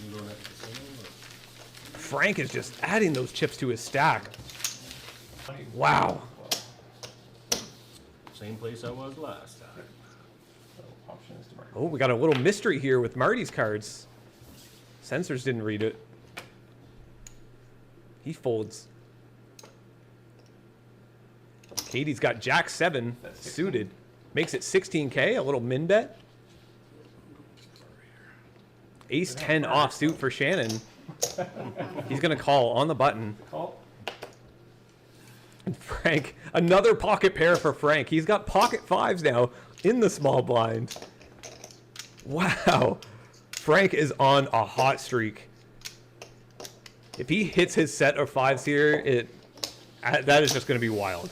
You don't have to say anything? Frank is just adding those chips to his stack. Wow. Same place I was last time. So options to mark. Oh, we got a little mystery here with Marty's cards. Sensors didn't read it. He folds. Katie's got Jack 7 That's 16. suited. Makes it 16K, a little min bet. Ace 10 offsuit for Shannon. He's gonna call on the button. Call. And Frank, another pocket pair for Frank. He's got pocket fives now in the small blind. Wow. Frank is on a hot streak. If he hits his set of fives here, that is just going to be wild.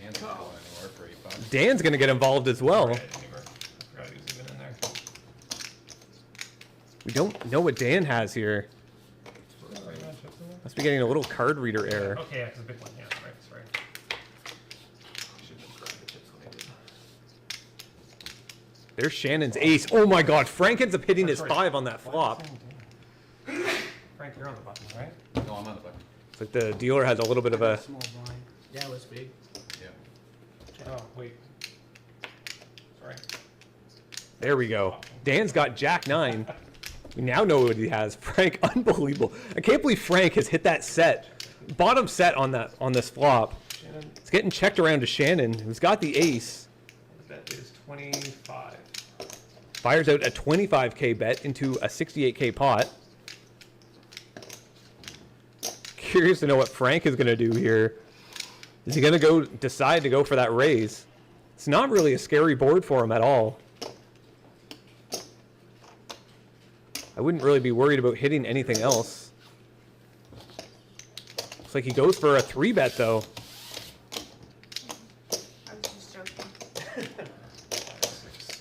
Dan's not going anywhere for 8-5. Dan's going to get involved as well. Right, anywhere. I forgot he was even in there. We don't know what Dan has here. Right, man, chips in there? Must be getting a little card reader error. Okay, yeah, 'cause the big one. Yeah, right, sorry. Should have grabbed the chips when I did. There's Shannon's ace. Oh my god, Frank ends up hitting his That's right. 5 on that flop. Frank, you're on the button, right? No, I'm on the button. It's like the dealer has a little bit of a... Small blind. Yeah, it was big. Yeah. Oh, wait. Sorry. There we go. Dan's got Jack 9. We now know what he has. Frank, unbelievable. I can't believe Frank has hit that set. Bottom set on this flop. Shannon, It's getting checked around to Shannon, who's got the ace. that is 25. Fires out a 25k bet into a 68k pot. Curious to know what Frank is going to do here. Is he going to decide to go for that raise? It's not really a scary board for him at all. I wouldn't really be worried about hitting anything else. Looks like he goes for a 3-bet though. I was just joking.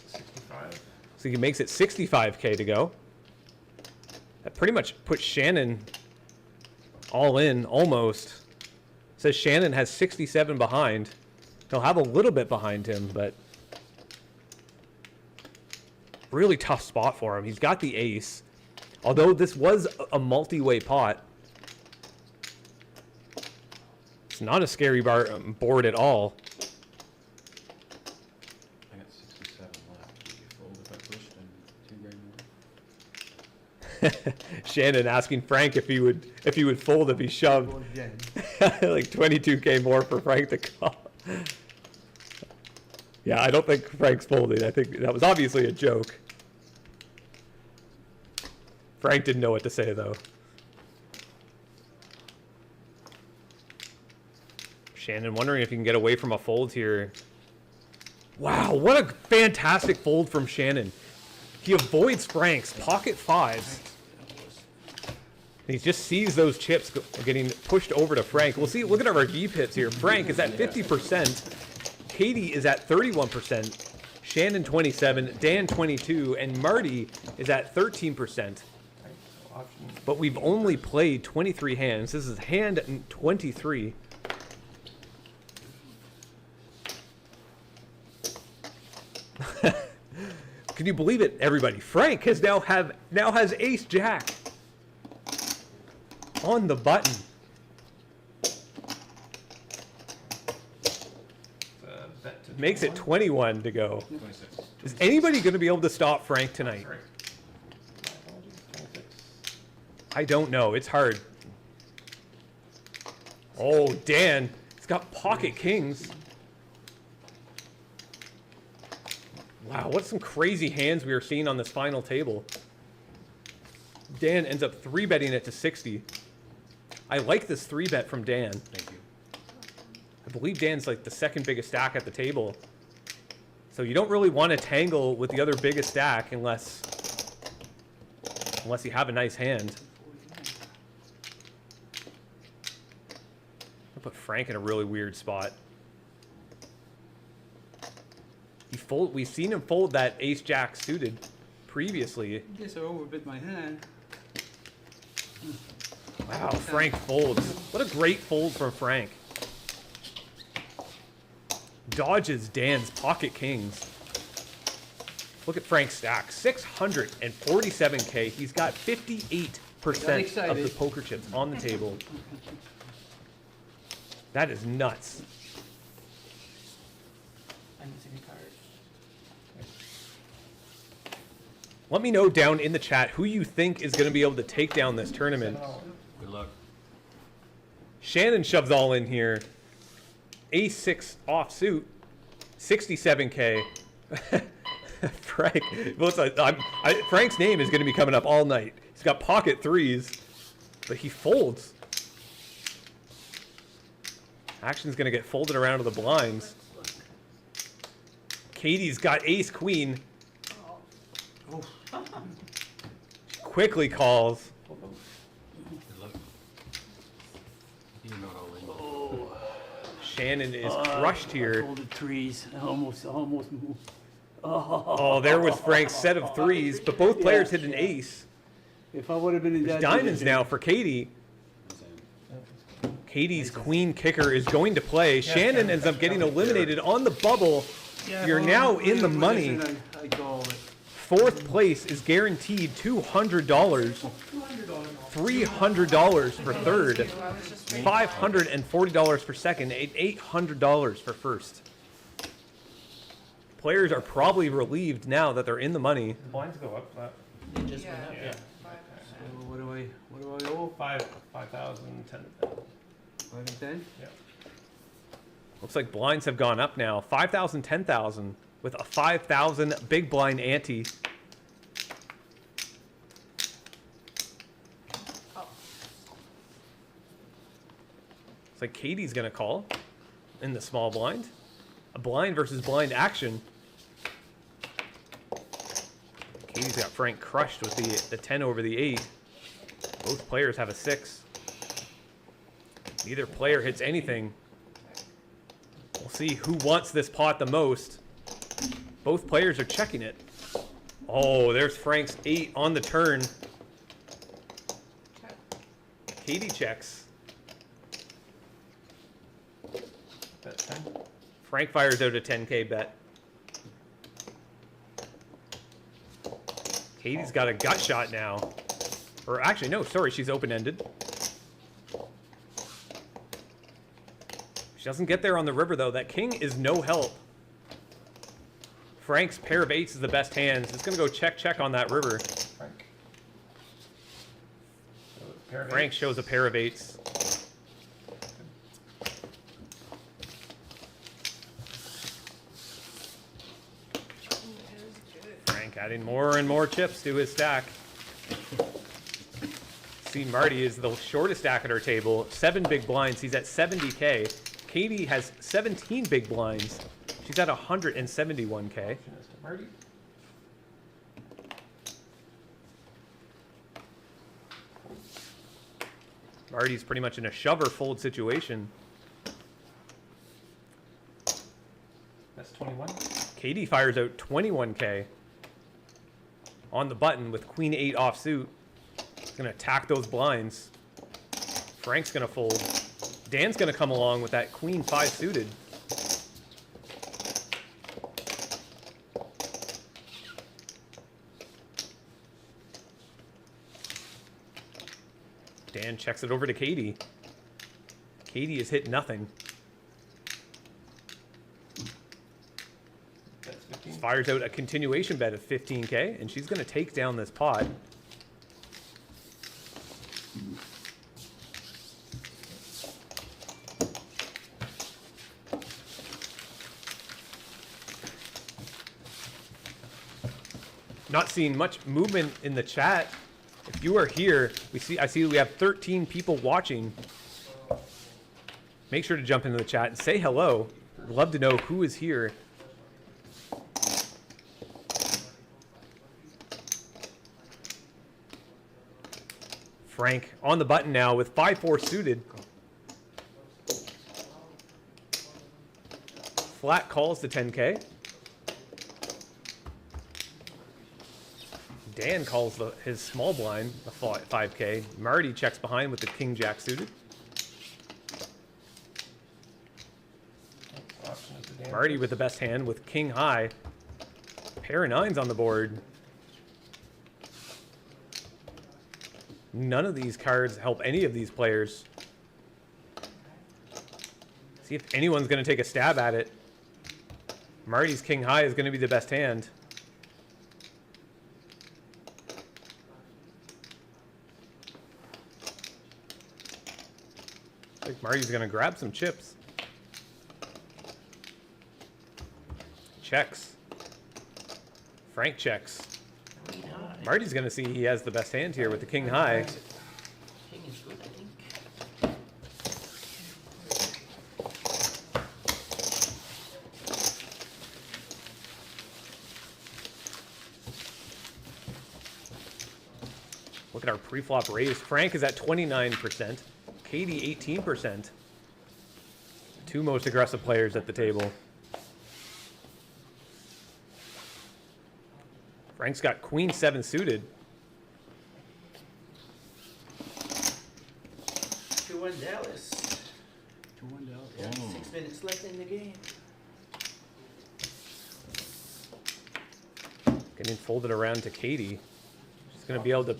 65. So he makes it 65k to go. That pretty much puts Shannon all in, almost. Says Shannon has 67 behind. He'll have a little bit behind him, but really tough spot for him. He's got the ace. Although this was a multi-way pot, it's not a scary board at all. I got 67 left. Would you fold if I pushed and 2 grand more? Shannon asking Frank if he would fold if he shoved. Go again. Like 22k more for Frank to call. Yeah, I don't think Frank's folding. I think that was obviously a joke. Frank didn't know what to say though. Shannon wondering if he can get away from a fold here. Wow, what a fantastic fold from Shannon. He avoids Frank's pocket fives. He just sees those chips getting pushed over to Frank. We'll see. Look at our deep hits here. Frank is at 50%. Katie is at 31%. Shannon 27. Dan 22. And Marty is at 13%. Right, so option. But we've only played 23 hands. This is hand 23. Can you believe it, everybody? Frank has now has Ace Jack on the button. Bet to Makes it 21 to go. 26. Is anybody going to be able to stop Frank tonight? Sorry. My apologies. 26. I don't know. It's hard. Oh, Dan. He's got pocket kings. Wow, what some crazy hands we are seeing on this final table. Dan ends up 3-betting it to 60. I like this 3-bet from Dan. Thank you. I believe Dan's like the second biggest stack at the table. So you don't really want to tangle with the other biggest stack unless you have a nice hand. I'll put Frank in a really weird spot. We've seen him fold that ace jack suited previously. Guess I overbid my hand. Wow, Frank folds. What a great fold from Frank. Dodges Dan's pocket kings. Look at Frank's stack. 647k. He's got 58% of the excited. poker chips on the table. That is nuts. I need second card. Let me know down in the chat who you think is going to be able to take down this tournament. Good luck. Shannon shoves all in here. Ace 6 offsuit, 67k. Frank. Well, Frank's name is going to be coming up all night. He's got pocket threes, but he folds. Action's going to get folded around to the blinds. Katie's got ace queen. Quickly calls. Good luck. You're not all in. Shannon is crushed here. Folded threes. Almost moved. Oh, there was Frank's set of threes, but both players hit an ace. If I would have been in There's that diamonds position- now for Katie. Katie's queen kicker is going to play. Shannon ends up getting eliminated on the bubble. Yeah, You're well, now if I in the was money. position, I call it. Fourth place is guaranteed $200. $300 for third. I was just reading. $540 for second. $800 for first. Players are probably relieved now that they're in the money. Blinds go up. That It just went up, Yeah. yeah. 5%. So what do I owe? 5,000, 10. 5 and 10? Yeah. Looks like blinds have gone up now. 5,000, 10,000 with a 5,000 big blind ante. Oh, It's like Katie's gonna call in the small blind. A blind versus blind action. Katie's got Frank crushed with the 10 over the 8. Both players have a 6. Neither player hits anything. We'll see who wants this pot the most. Both players are checking it. Oh, there's Frank's 8 on the turn. check. Katie checks. Bet 10. Frank fires out a 10K bet. Katie's got a gut shot now. Or actually, no, sorry, she's open-ended. She doesn't get there on the river, though. That king is no help. Frank's pair of 8s is the best hands. It's going to go check on that river. Frank. So pair of Frank eights. shows a pair of 8s. Frank adding more and more chips to his stack. See, Marty is the shortest stack at our table. 7 big blinds. He's at 70K. Katie has 17 big blinds. She's at 171K. Option is to Marty. Marty's pretty much in a shove or fold situation. That's 21. Katie fires out 21K on the button with queen 8 offsuit. Gonna attack those blinds. Frank's gonna fold. Dan's gonna come along with that queen 5 suited. Dan checks it over to Katie. Katie has hit nothing. That's 15. Fires out a continuation bet of 15K, and she's going to take down this pot. Not seeing much movement in the chat. If you are here, I see we have 13 people watching. Make sure to jump into the chat and say hello. I'd love to know who is here. Frank on the button now with 5-4 suited. Flat calls to 10K. Dan calls his small blind, the 5K. Marty checks behind with the king jack suited. Option is to Dan. Marty with the best hand with king high. Pair of 9s on the board. None of these cards help any of these players. See if anyone's going to take a stab at it. Marty's king high is going to be the best hand. I think Marty's going to grab some chips. Checks. Frank checks. Queen high. Marty's going to see he has the best hand here with the king high. King is good, I think. Look at our pre-flop raise. Frank is at 29%. Katie 18%. Two most aggressive players at the table. Frank's got queen 7 suited. 2-1 Dallas. 2-1 Dallas. Yeah, 6 minutes left in the game. Getting folded around to Katie. She's going to be able to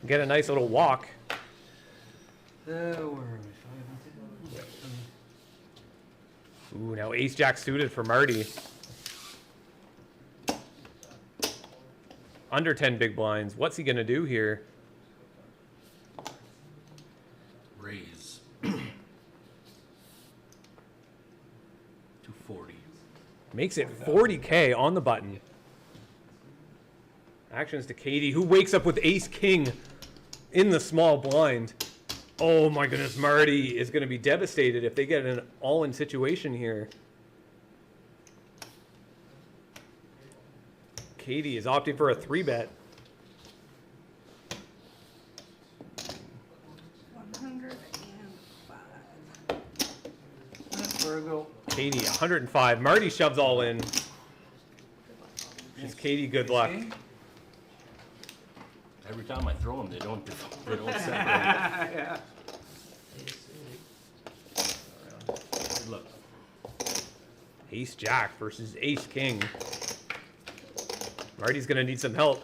get a nice little walk. Where are we? 5 Ooh, now ace jack suited for Marty. Under 10 big blinds. What's he going to do here? Raise. 240. Makes it 40K on the button. Actions to Katie, who wakes up with ace king in the small blind. Oh my goodness, Marty is going to be devastated if they get an all-in situation here. Katie is opting for a 3-bet. 105. Virgo. Katie, 105. Marty shoves all in. Gives Katie good luck. Every time I throw them, they don't separate. Yeah. Good luck. Ace jack versus ace king. Marty's going to need some help.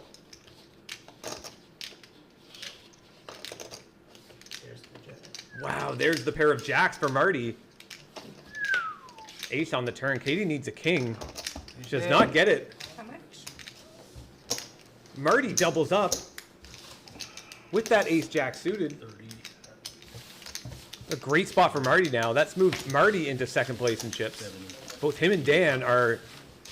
There's the jack. Wow, there's the pair of jacks for Marty. Ace on the turn. Katie needs a king. She does not get it. How much? Marty doubles up with that ace jack suited. 30. A great spot for Marty now. That's moved Marty into second place in chips. 70. Both him and Dan are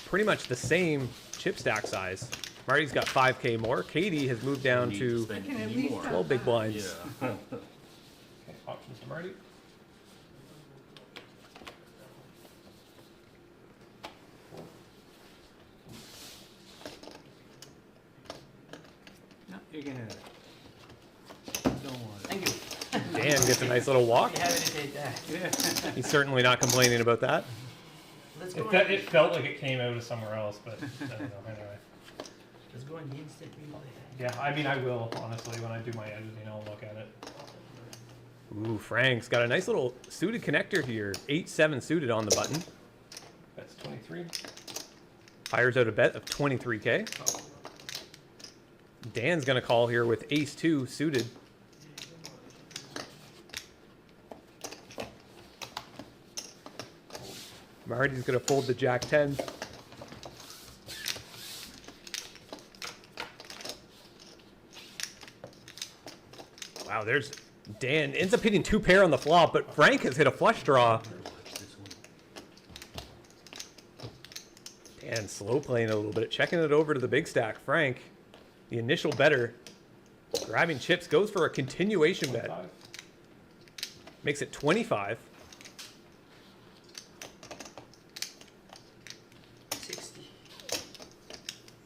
pretty much the same chip stack size. Marty's got 5K more. Katie has moved down Need to spend I can at any least more. have 12 big blinds. Yeah. Okay, options for Marty. No, you can have it. Don't want it. Thank you. Dan gets a nice little walk. You have it to take that. Yeah. He's certainly not complaining about that. Let's go. It felt like it came out of somewhere else, but I don't know. Anyway. Let's go on the instant replay. Yeah, I mean, I will, honestly, when I do my editing, I'll look at it. Ooh, Frank's got a nice little suited connector here. 8-7 suited on the button. That's 23. Fires out a bet of 23K. Dan's going to call here with ace-2 suited. Marty's going to fold the jack-10. Wow, there's Dan. Ends up hitting 2 pair on the flop, but Frank has hit a flush draw. Dan slow playing a little bit, checking it over to the big stack. Frank, the initial better, grabbing chips, goes for a continuation bet. 5. Makes it 25. 60.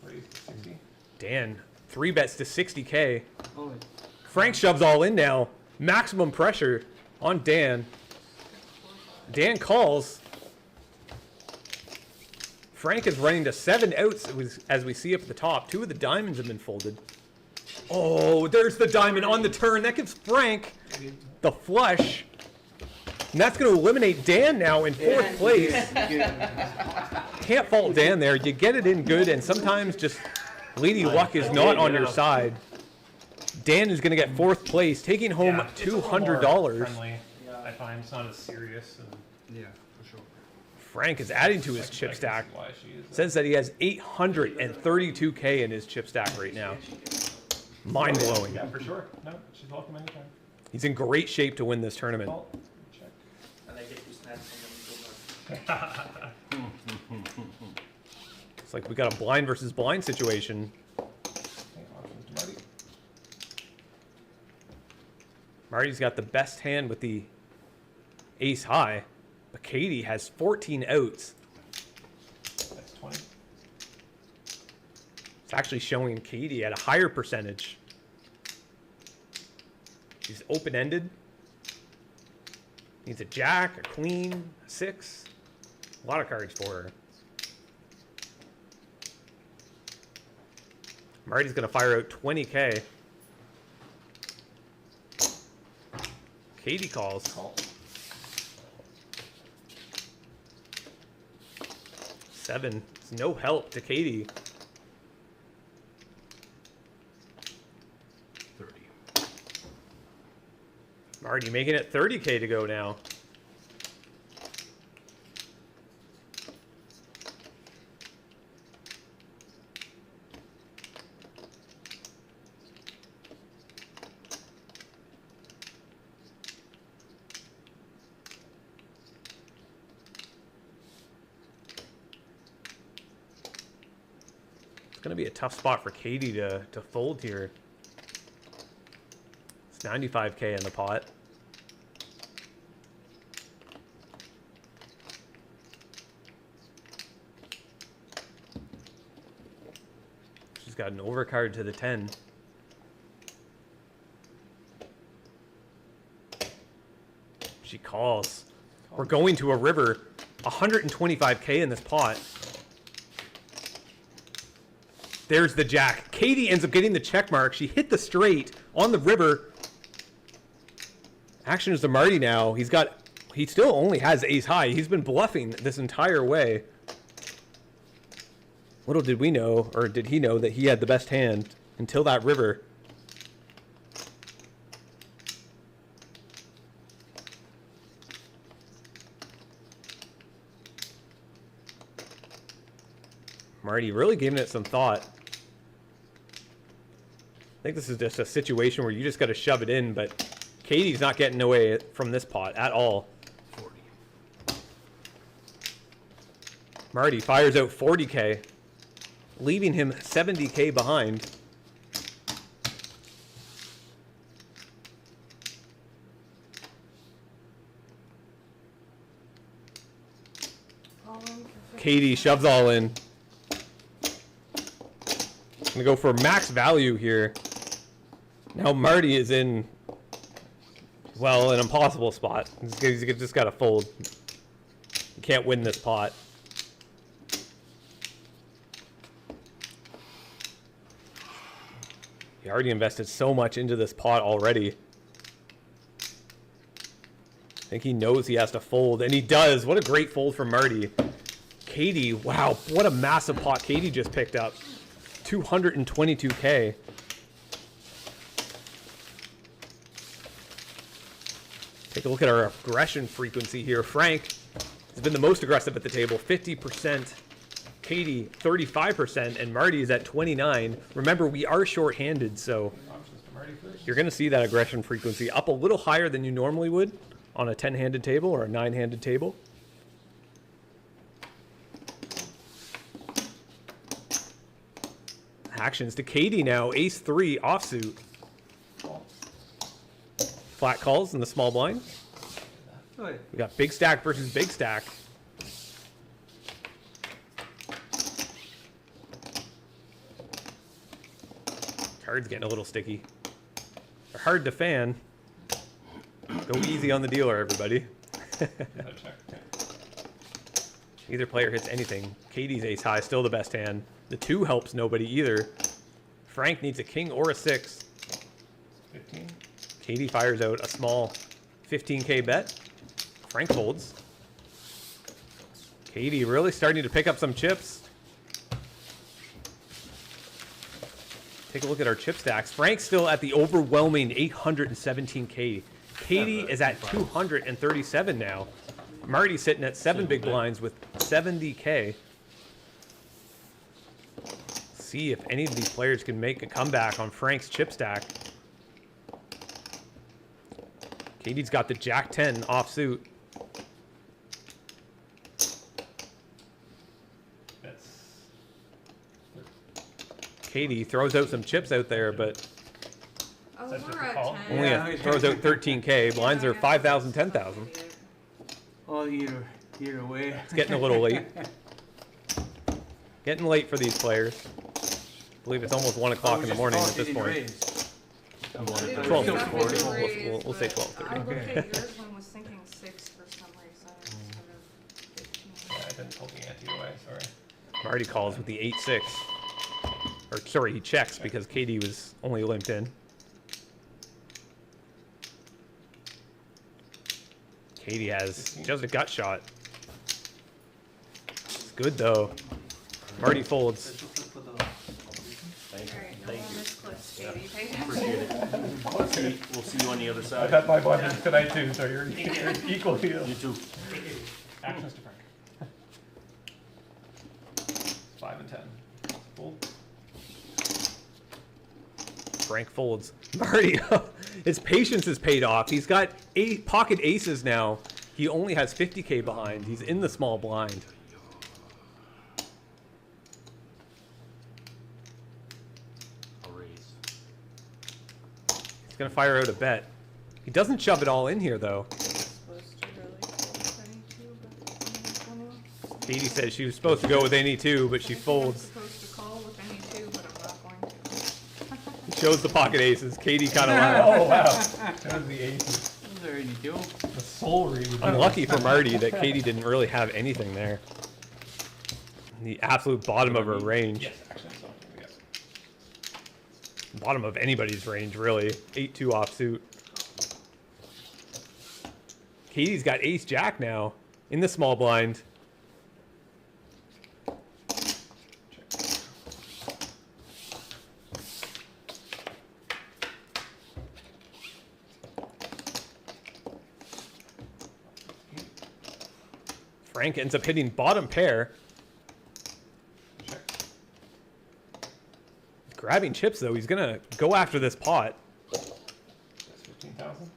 Raise to 60. Dan, 3 bets to 60K. Oh, wait. Frank shoves all in now. Maximum pressure on Dan. Dan calls. Frank is running to 7 outs as we see up at the top. 2 of the diamonds have been folded. Oh, there's the diamond on the turn. That gives Frank the flush. And that's going to eliminate Dan now in 4th place. Can't fault Dan there. You get it in good, and sometimes just Lady Luck is not on your side. Dan is going to get 4th place, taking home Yeah, it's a little more $200. friendly, I find it's not as serious. And Yeah, for sure. Frank is adding to his I chip can stack. see why she is. Says that he has 832K in his chip stack right now. Mind blowing. Yeah, for sure. No, she's welcome anytime. He's in great shape to win this tournament. Call, check. And I get to snap from them. Looks like we got a blind versus blind situation. Okay, options to Marty. Marty's got the best hand with the ace high, but Katie has 14 outs. That's 20. It's actually showing Katie at a higher percentage. She's open-ended. Needs a jack, a queen, a 6. A lot of cards for her. Marty's going to fire out 20K. Katie calls. Call. 7. It's no help to Katie. 30. Marty making it 30K to go now. It's going to be a tough spot for Katie to fold here. It's 95K in the pot. She's got an overcard to the 10. She calls. We're going to a river. 125K in this pot. There's the jack. Katie ends up getting the check mark. She hit the straight on the river. Action is to Marty now. He still only has ace high. He's been bluffing this entire way. Little did we know, or did he know, that he had the best hand until that river. Marty really giving it some thought. I think this is just a situation where you just got to shove it in, but Katie's not getting away from this pot at all. 40. Marty fires out 40K, leaving him 70K behind. All in for 50. Katie shoves all in. Gonna go for max value here. Now Marty is in, well, an impossible spot. He's just got to fold. He can't win this pot. He already invested so much into this pot already. I think he knows he has to fold, and he does. What a great fold from Marty. Katie, wow, what a massive pot Katie just picked up. 222K. Take a look at our aggression frequency here. Frank has been the most aggressive at the table, 50%. Katie, 35%, and Marty is at 29. Remember, we are short-handed, so Options to Marty first. you're going to see that aggression frequency up a little higher than you normally would on a 10-handed table or a 9-handed table. Actions to Katie now, ace-3 offsuit. Call. Flat calls in the small blind. We got big stack versus big stack. Card's getting a little sticky. They're hard to fan. Go easy on the dealer, everybody. No check. Okay. Either player hits anything. Katie's ace high, still the best hand. The 2 helps nobody either. Frank needs a king or a 6. 15. Katie fires out a small 15K bet. Frank folds. Katie really starting to pick up some chips. Take a look at our chip stacks. Frank's still at the overwhelming 817K. Katie is at 237 now. Marty's sitting at 7 big blinds with 70K. See if any of these players can make a comeback on Frank's chip stack. Katie's got the Jack 10 offsuit. That's Katie throws out some chips out there, but Oh, That's just we're a at call? 10. only Yeah. throws out 13K. Blinds are 5,000, 10,000. Oh, either way. It's getting a little late. Getting late for these players. I believe it's almost 1 o'clock in the morning at this point. 12:30. We'll say 12:30. I looked at yours and was thinking 6 for some reason instead of 15. Yeah, I didn't pull the ante away, sorry. Marty calls with the 8-6. Or sorry, he checks because Katie was only limped in. Katie has just a gut shot. It's good though. Marty folds. Alright, no one misclicks, Katie. Pay Appreciate attention. it. We'll see you on the other I side. bet my buttons tonight too, so you're equally. You too. Actions to Frank. 5 and 10. Fold. Frank folds. Marty, his patience is paid off. He's got 8 pocket aces now. He only has 50K behind. He's in the small blind. I'll raise. He's gonna fire out a bet. He doesn't shove it all in here though. Supposed to really fold with any two, but I'm not gonna. Katie says she was supposed to go with any 2, but she I think I'm folds. supposed to call with any two, but I'm not going to. Shows the pocket aces. Katie kind of laughs. Oh wow. That was the aces. Those are 82. The soul read. Unlucky for Marty that Katie didn't really have anything there. The absolute bottom of her range. Yes, actually, so we got Bottom of anybody's range, really. 8-2 offsuit. Katie's got ace jack now in the small blind. Frank ends up hitting bottom pair. check. Grabbing chips though, he's gonna go after this pot. That's 15,000.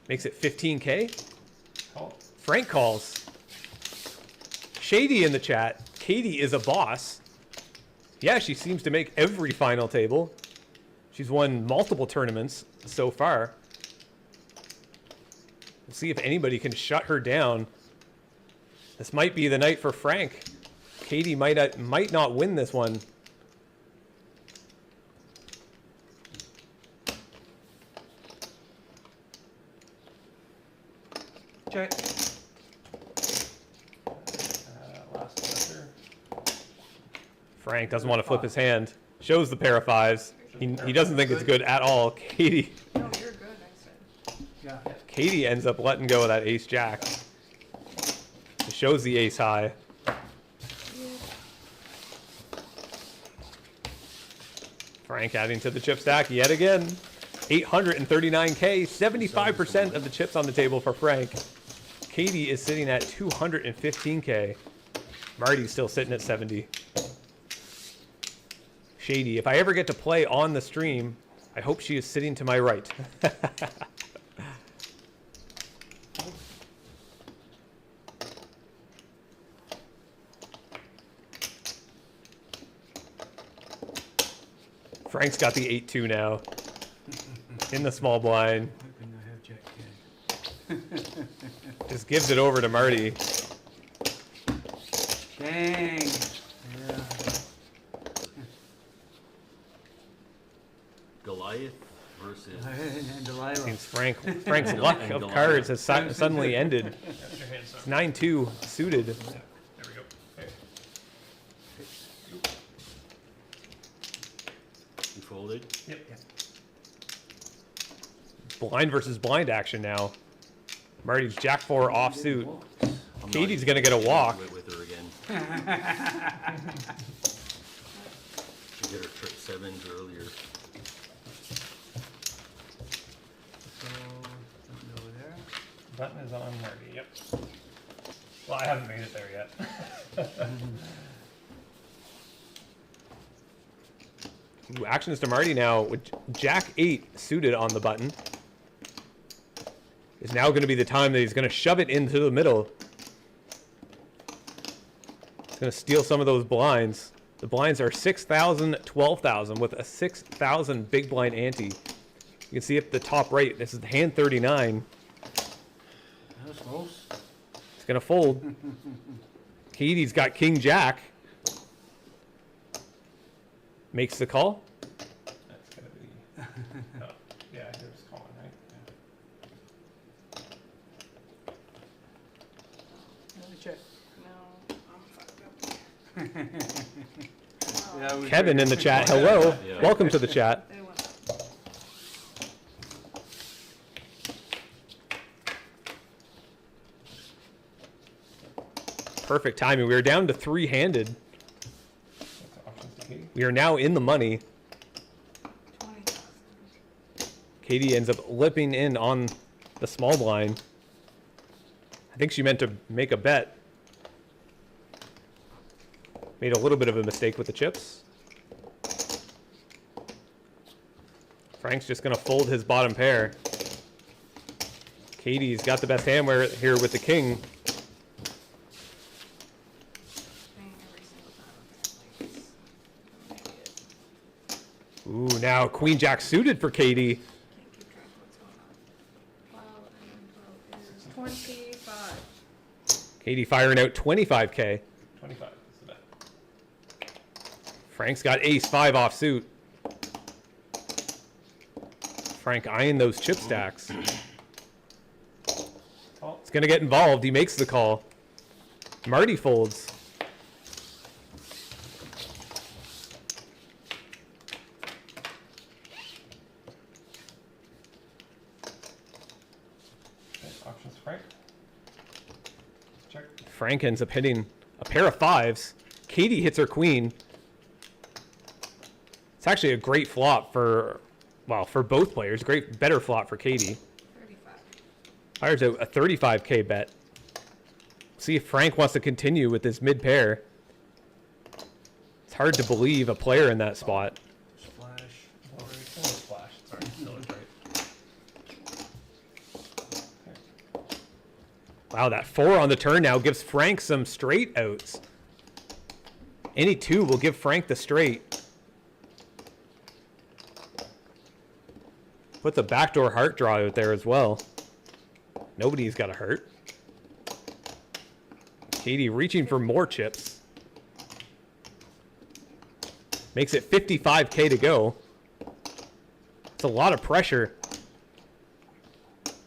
Makes it 15K. Call. Frank calls. Shady in the chat. Katie is a boss. Yeah, she seems to make every final table. She's won multiple tournaments so far. We'll see if anybody can shut her down. This might be the night for Frank. Katie might not win this one. Check. Last letter. Frank doesn't want to flip his hand. Shows the pair of fives. He doesn't think it's good at all. Katie No, you're good, I said. Yeah. Katie ends up letting go of that ace jack. It shows the ace high. Frank adding to the chip stack yet again. 839K, 75% of the chips on the table for Frank. Katie is sitting at 215K. Marty's still sitting at 70. Shady, if I ever get to play on the stream, I hope she is sitting to my right. Frank's got the 8-2 now. In the small blind. I could not have Jack 10. Just gives it over to Marty. Dang. Yeah. Goliath versus. And Delilah. Seems Frank's luck of cards has suddenly ended. That's your hand, sir. It's 9-2 suited. There we go. Okay. You folded. Yep. Blind versus blind action now. Marty's Jack 4 offsuit. I'm Katie's not gonna get a walk. With her again. She did her trip sevens earlier. So, something over there. Button is on Marty. Yep. Well, I haven't made it there yet. Ooh, actions to Marty now with Jack 8 suited on the button. Is now going to be the time that he's going to shove it into the middle. He's going to steal some of those blinds. The blinds are 6,000, 12,000 with a 6,000 big blind ante. You can see up the top right, this is hand 39. That's close. It's going to fold. Katie's got King Jack. Makes the call. That's gonna be. Oh, yeah, you're just calling, right? Let me check. No, I'm fucked up. Yeah, we Kevin in the chat. Hello. Yeah. Welcome to the chat. They went up. Perfect timing. We are down to three-handed. That's options to Katie. We are now in the money. 20,000. Katie ends up lipping in on the small blind. I think she meant to make a bet. Made a little bit of a mistake with the chips. Frank's just going to fold his bottom pair. Katie's got the best hand here with the king. Paying every single time. I'm an idiot. Ooh, now Queen Jack suited for Katie. Can't keep track of what's going on. 12 and 12 is 25. Katie firing out 25K. 25 is the bet. Frank's got ace-5 offsuit. Frank eyeing those chip stacks. Call. It's going to get involved. He makes the call. Marty folds. Okay, options to Frank. Check. Frank ends up hitting a pair of fives. Katie hits her queen. It's actually a great flop for, well, for both players. Great, better flop for Katie. 35. Fires out a 35K bet. See if Frank wants to continue with this mid pair. It's hard to believe a player in that spot. Splash. Oh, still a splash. Sorry, still is right. Okay. Wow, that 4 on the turn now gives Frank some straight outs. Any 2 will give Frank the straight. Put the backdoor heart draw out there as well. Nobody's got a heart. Katie reaching for more chips. Makes it 55K to go. It's a lot of pressure.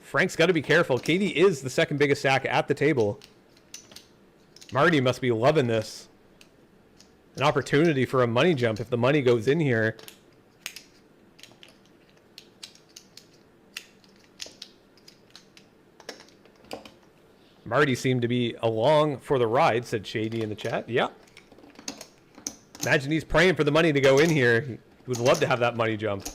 Frank's got to be careful. Katie is the second biggest stack at the table. Marty must be loving this. An opportunity for a money jump if the money goes in here. Marty seemed to be along for the ride, said Shady in the chat. Yeah. Imagine he's praying for the money to go in here. He would love to have that money jump.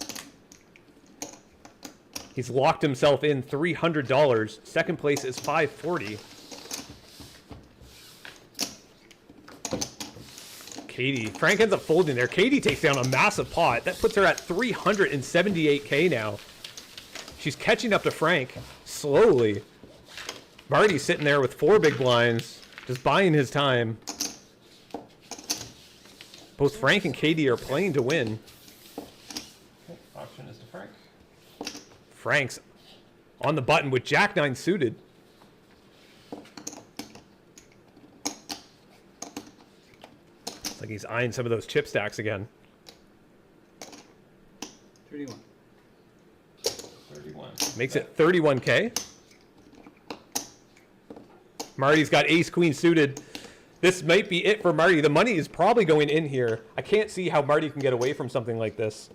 He's locked himself in $300. Second place is $540. Katie. Frank ends up folding there. Katie takes down a massive pot. That puts her at 378K now. She's catching up to Frank slowly. Marty's sitting there with 4 big blinds, just buying his time. Both Frank and Katie are playing to win. Okay, option is to Frank. Frank's on the button with Jack-9 suited. It's like he's eyeing some of those chip stacks again. 31. 31. Makes it 31K. Marty's got ace-queen suited. This might be it for Marty. The money is probably going in here. I can't see how Marty can get away from something like this.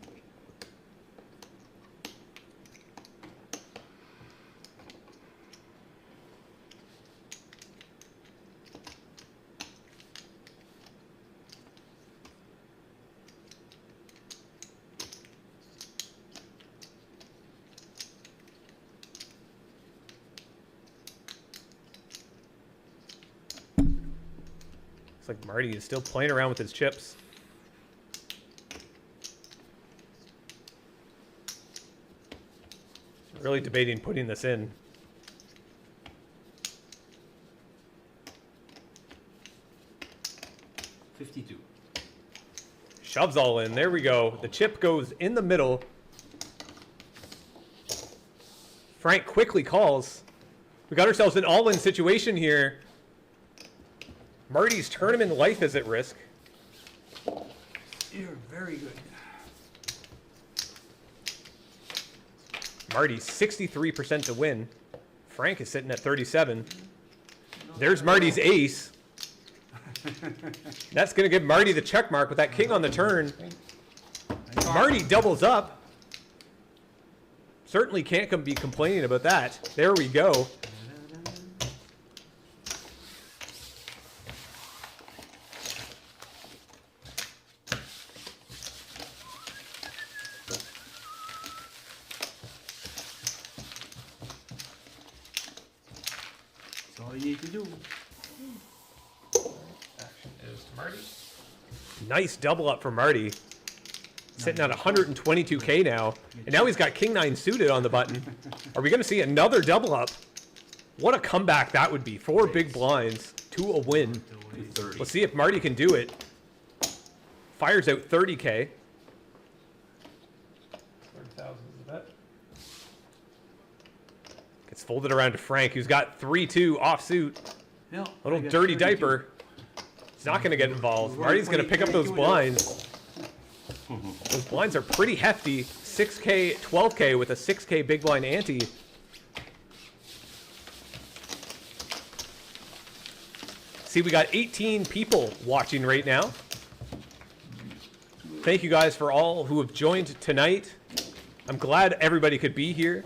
Looks like Marty is still playing around with his chips. Really debating putting this in. $52. Shoves all in. There we go. The chip goes in the middle. Frank quickly calls. We got ourselves an all-in situation here. Marty's tournament life is at risk. You're very good. Marty's 63% to win. Frank is sitting at 37. There's Marty's ace. That's going to give Marty the check mark with that king on the turn. Marty doubles up. Certainly can't be complaining about that. There we go. That's all you need to do. Action is to Marty. Nice double up for Marty. Sitting at 122K now. And now he's got king 9 suited on the button. Are we going to see another double up? What a comeback that would be. 4 big blinds to a win. 230. Let's see if Marty can do it. Fires out 30K. 30,000 is the bet. Gets folded around to Frank, who's got 3-2 offsuit. No, Little I got dirty 32. diaper. He's not going to get involved. Marty's going to pick up those blinds. Those blinds are pretty hefty. 6K, 12K with a 6K big blind ante. See, we got 18 people watching right now. Thank you guys for all who have joined tonight. I'm glad everybody could be here.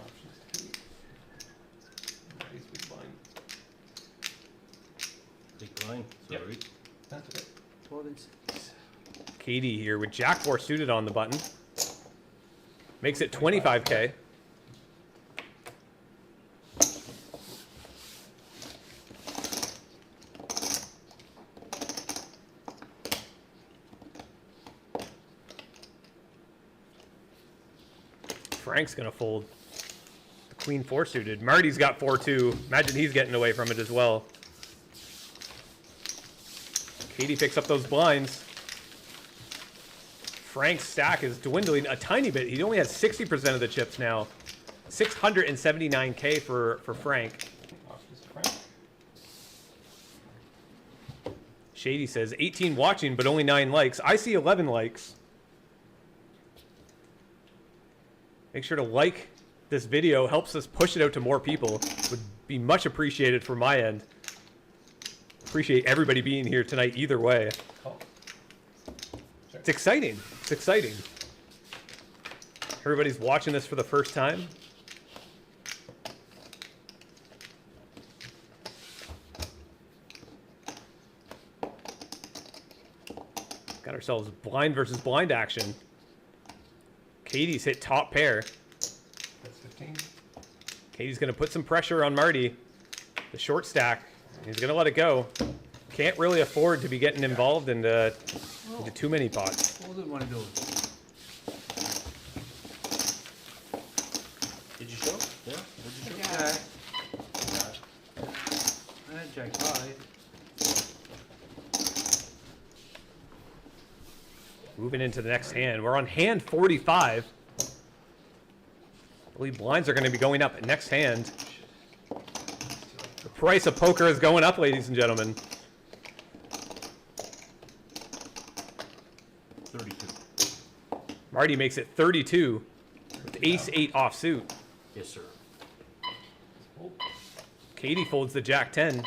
Marty's big blind. Big blind, Yep. sorry. That's okay. 12 and 6. Katie here with Jack 4 suited on the button. Makes it 25K. Frank's gonna fold. The queen 4 suited. Marty's got 4-2. Imagine he's getting away from it as well. Katie picks up those blinds. Frank's stack is dwindling a tiny bit. He only has 60% of the chips now. 679K for Frank. Options to Frank. Shady says 18 watching, but only 9 likes. I see 11 likes. Make sure to like this video. Helps us push it out to more people. Would be much appreciated from my end. Appreciate everybody being here tonight either way. Call. Sure. It's exciting. It's exciting. Everybody's watching this for the first time. Got ourselves blind versus blind action. Katie's hit top pair. That's 15. Katie's going to put some pressure on Marty. The short stack. He's going to let it go. Can't really afford to be getting involved into too many pots. What was one of those? Did you show? Yeah? Did you show? Yeah. I had Jack 5. Moving into the next hand. We're on hand 45. I believe blinds are going to be going up next hand. The price of poker is going up, ladies and gentlemen. 32. Marty makes it 32 with ace-8 offsuit. Yes, sir. Katie folds the jack-10.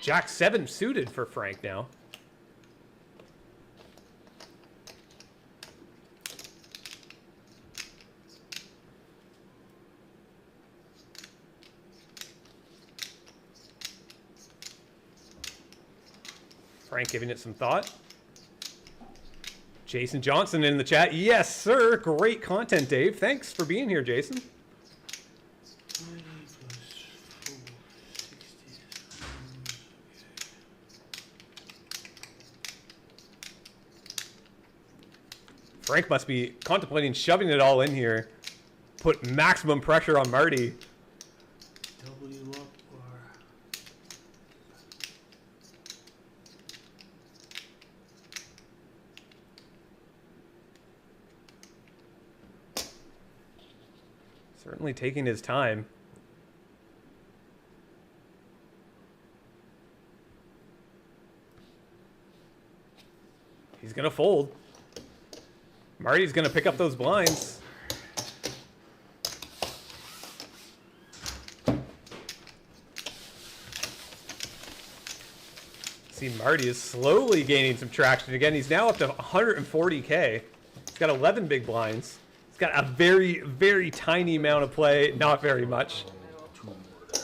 Jack-7 suited for Frank now. Frank giving it some thought. Jason Johnson in the chat. Yes, sir. Great content, Dave. Thanks for being here, Jason. 20 plus 4, 60. Frank must be contemplating shoving it all in here. Put maximum pressure on Marty. W up or... Certainly taking his time. He's gonna fold. Marty's gonna pick up those blinds. See, Marty is slowly gaining some traction again. He's now up to 140K. He's got 11 big blinds. He's got a very, very tiny amount of play. Not very much. Two more there.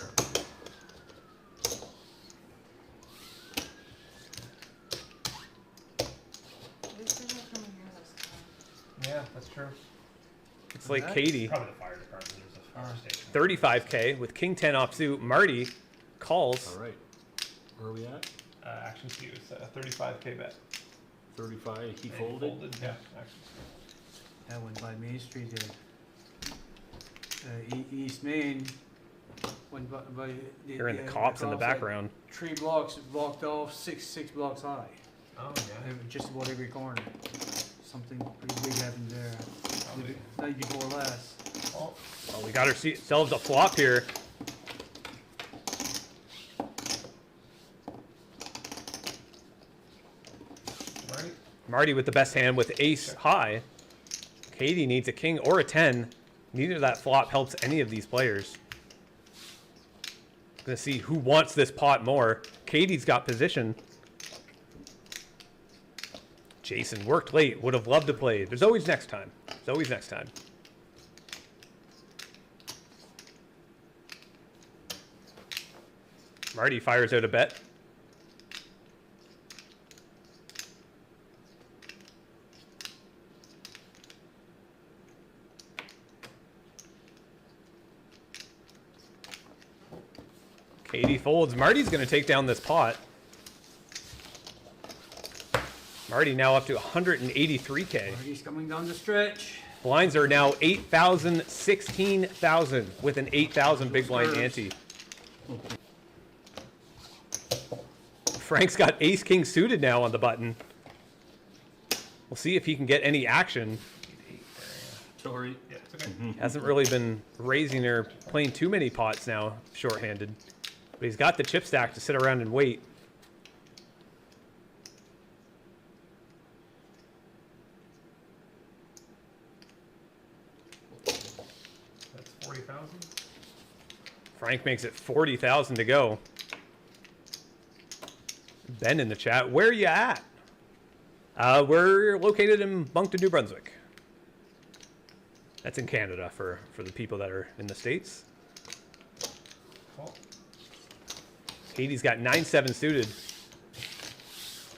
At least they're not coming here this time. Yeah, that's true. It's like Nice. Katie. Probably the fire department. There's a fire station. 35K with King 10 offsuit. Marty calls. All right. Where are we at? Action Q is a 35K bet. 35. He And he folded. Yeah, action Q. That went by Main Street there. East Main. Went by Hearing the cops in the cops, like, background. 3 blocks blocked off, six blocks high. Oh Just about every corner. Something pretty big happened there. Probably. Night before last. Oh, Well, we got ourselves a flop here. right. Marty with the best hand with ace high. Katie needs a king or a 10. Neither of that flop helps any of these players. Gonna see who wants this pot more. Katie's got position. Jason worked late. Would have loved to play. There's always next time. There's always next time. Marty fires out a bet. Katie folds. Marty's going to take down this pot. Marty now up to 183K. He's coming down the stretch. Blinds are now 8,000, 16,000 with an 8,000 big blind ante. Frank's got ace king suited now on the button. We'll see if he can get any action. Sorry. Yeah, it's okay. Hasn't really been raising or playing too many pots now, shorthanded. But he's got the chip stack to sit around and wait. That's 40,000. Frank makes it 40,000 to go. Ben in the chat, where are you at? We're located in Moncton, New Brunswick. That's in Canada for the people that are in the States. Cool. Katie's got 9-7 suited.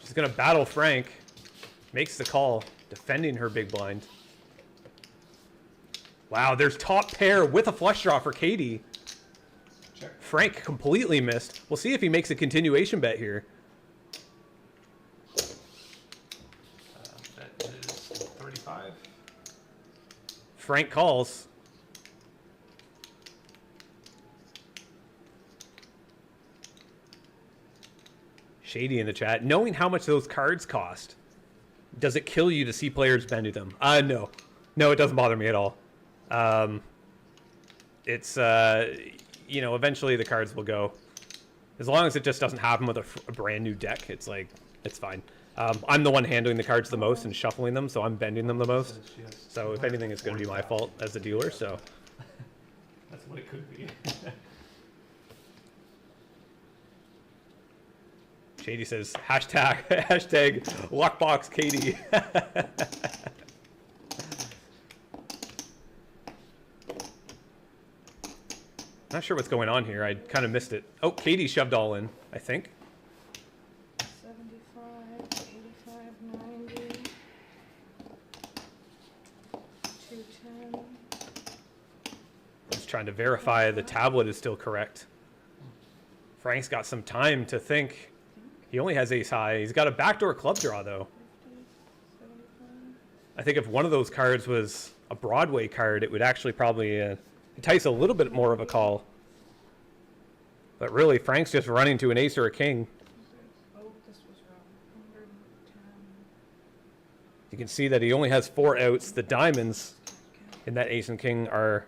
She's going to battle Frank. Makes the call, defending her big blind. Wow, there's top pair with a flush draw for Katie. Check. Frank completely missed. We'll see if he makes a continuation bet here. That is 35. Frank calls. Shady in the chat. Knowing how much those cards cost, does it kill you to see players bending them? No. No, it doesn't bother me at all. It's, you know, eventually the cards will go. As long as it just doesn't happen with a brand new deck, it's like, it's fine. I'm the one handling the cards the most and shuffling them, so I'm bending them the most. So if anything, it's going to be my fault as the dealer, so. That's what it could be. Shady says, hashtag lockbox Katie. Not sure what's going on here. I kind of missed it. Oh, Katie shoved all in, I think. 75, 85, 90, 210. Just trying to verify the tablet is still correct. Frank's got some time to think. He only has ace high. He's got a backdoor club draw, though. 50, 75. I think if one of those cards was a Broadway card, it would actually probably entice a little bit more of a call. But really, Frank's just running to an ace or a king. Oh, this was wrong. 110. You can see that he only has 4 outs. The diamonds in that ace and king are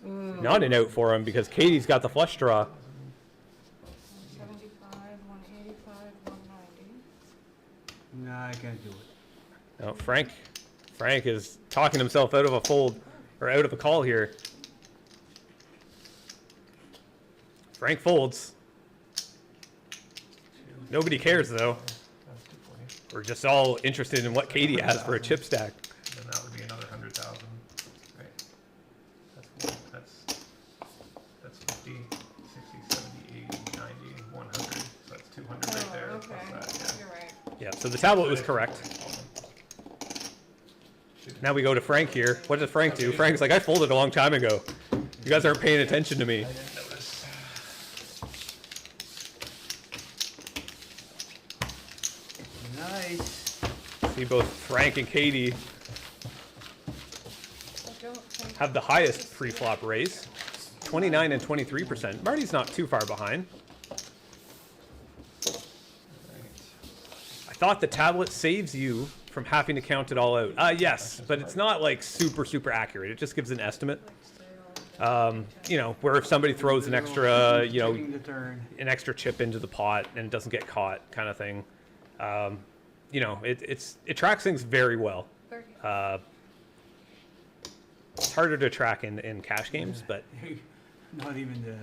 Not an out for him because Katie's got the flush draw. 75, 185, 190. Nah, I can't do it. No, Frank is talking himself out of a fold or out of a call here. Frank folds. Nobody cares though. That's 220. We're just all interested in what Katie has for a chip stack. Then that would be another 100,000. Right. That's 50, 60, 70, 80, 90, 100. So that's 200 right there. Oh, Plus okay. that, You're right. Yeah, so the tablet was correct. Now we go to Frank here. What does Frank do? Frank's like, I folded a long time ago. You guys aren't paying attention to me. I didn't notice. Nice. See both Frank and Katie I don't think have the highest pre-flop raise. 29 and 23%. Marty's not too far behind. I thought the tablet saves you from having to count it all out. Yes, but it's not like super accurate. It just gives an estimate. You know, where if somebody throws an extra, you know, Taking the turn. an extra chip into the pot and it doesn't get caught, kind of thing. You know, it tracks things very well. 30. It's harder to track in cash games, but Not even the.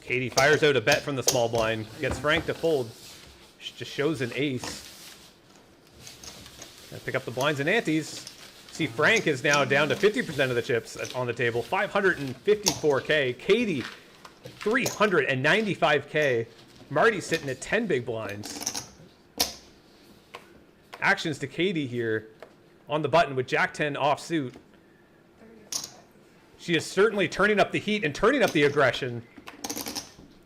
Katie fires out a bet from the small blind, gets Frank to fold, just shows an ace. Gonna pick up the blinds and antes. See, Frank is now down to 50% of the chips on the table, 554K. Katie, 395K. Marty's sitting at 10 big blinds. Actions to Katie here on the button with Jack-10 offsuit. 35. She is certainly turning up the heat and turning up the aggression.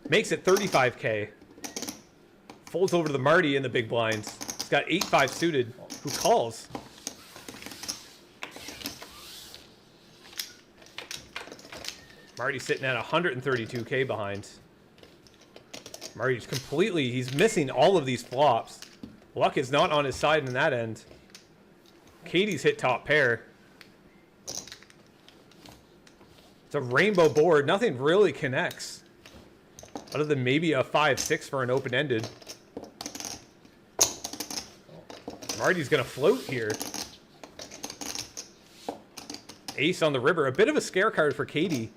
Makes it 35K. Folds over to the Marty in the big blinds. He's got 8-5 suited, who calls. Marty's sitting at 132K behind. Marty's completely, he's missing all of these flops. Luck is not on his side in that end. Katie's hit top pair. It's a rainbow board. Nothing really connects. Other than maybe a 5-6 for an open-ended. Marty's going to float here. Ace on the river. A bit of a scare card for Katie.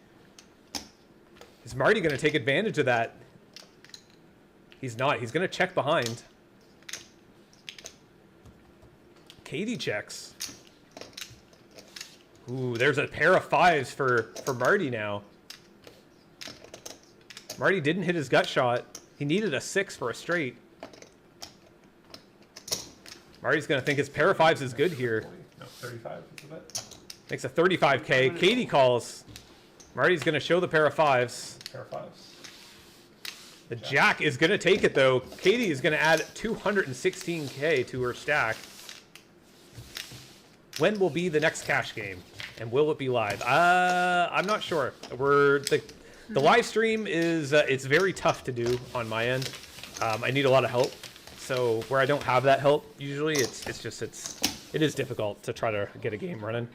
Is Marty going to take advantage of that? He's not. He's going to check behind. Katie checks. Ooh, there's a pair of 5s for Marty now. Marty didn't hit his gut shot. He needed a 6 for a straight. Marty's going to think his pair of 5s is good here. No, 35 is the bet. Makes a 35K. Katie calls. Marty's going to show the pair of 5s. Pair of 5s. The jack is going to take it, though. Katie is going to add 216K to her stack. When will be the next cash game? And will it be live? I'm not sure. The live stream is it's very tough to do on my end. I need a lot of help. So where I don't have that help, usually it is difficult to try to get a game running.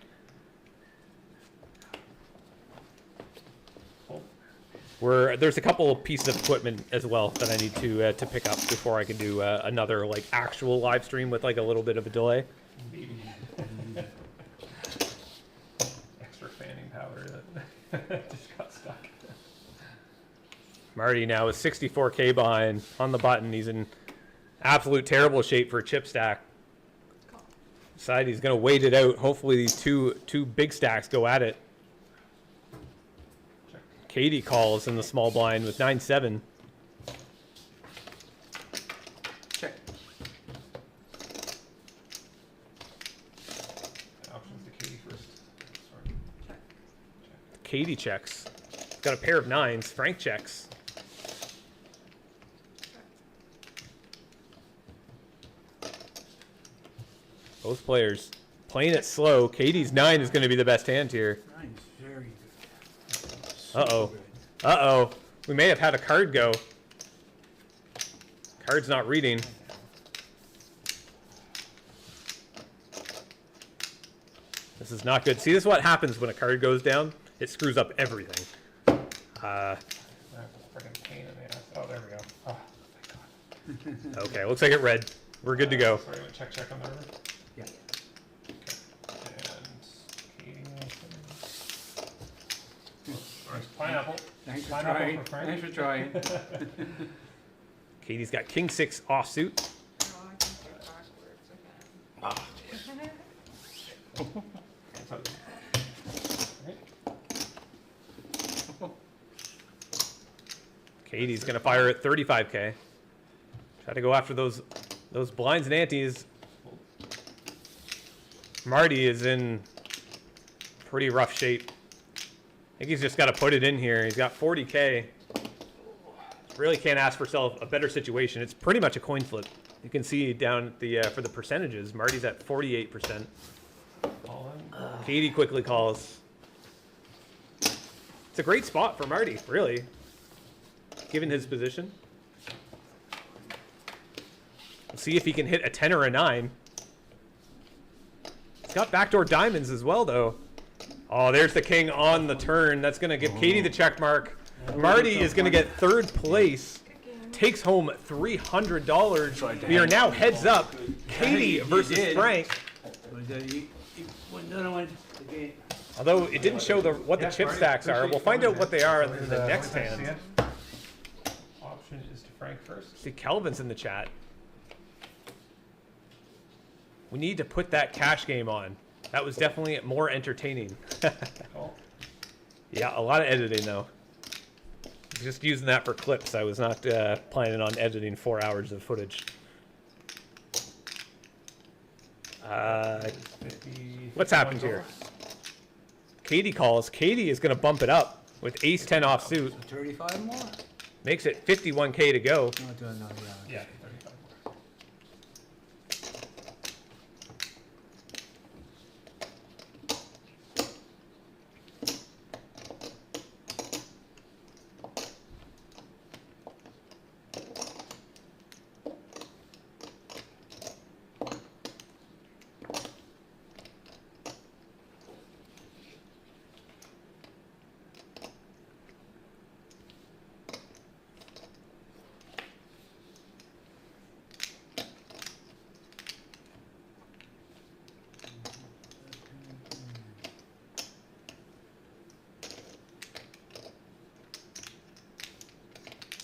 There's a couple of pieces of equipment as well that I need to pick up before I can do another like actual live stream with like a little bit of a delay. Extra fanning power that just got stuck. Marty now is 64K behind on the button. He's in absolute terrible shape for a chip stack. Decide he's going to wait it out. Hopefully these two big stacks go at it. Katie calls in the small blind with 9-7. Check. Options to Katie first. Sorry. Katie checks. Got a pair of 9s. Frank checks. Both players playing it slow. Katie's 9 is going to be the best hand here. Nice. Very good. So Uh-oh. good. Uh-oh. We may have had a card go. Card's not reading. This is not good. See, this is what happens when a card goes down. it screws up everything. Freaking pain in the ass. Oh, there we go. Oh, thank God. Okay, looks like it read. We're good to go. Sorry, check on the river. Yeah. And Katie Nice pineapple. Thanks for Pineapple trying. for Frank. Thanks for trying. Katie's got king 6 offsuit. Oh, I think they're backwards again. Katie's gonna fire at 35K. Try to go after those blinds and antes. Marty is in pretty rough shape. I think he's just got to put it in here. He's got 40K. Really can't ask for himself a better situation. It's pretty much a coin flip. You can see down at the for the percentages, Marty's at 48%. Katie quickly calls. It's a great spot for Marty, really, given his position. We'll see if he can hit a 10 or a 9. He's got backdoor diamonds as well, though. Oh, there's the king on the turn. That's going to give Katie the check mark. Marty is going to get 3rd place. Takes home $300. We are now heads up. Katie versus Frank. Although it didn't show what the chip stacks are. We'll find out what they are in the next hand. Option is to Frank first. See, Kelvin's in the chat. We need to put that cash game on. That was definitely more entertaining. Call. Yeah, a lot of editing though. Just using that for clips. I was not planning on editing 4 hours of footage. 50, What's happened here? Katie calls. Katie is going to bump it up with ace 10 offsuit. 35 more? Makes it 51K to go. No, yeah. Yeah, 35 more.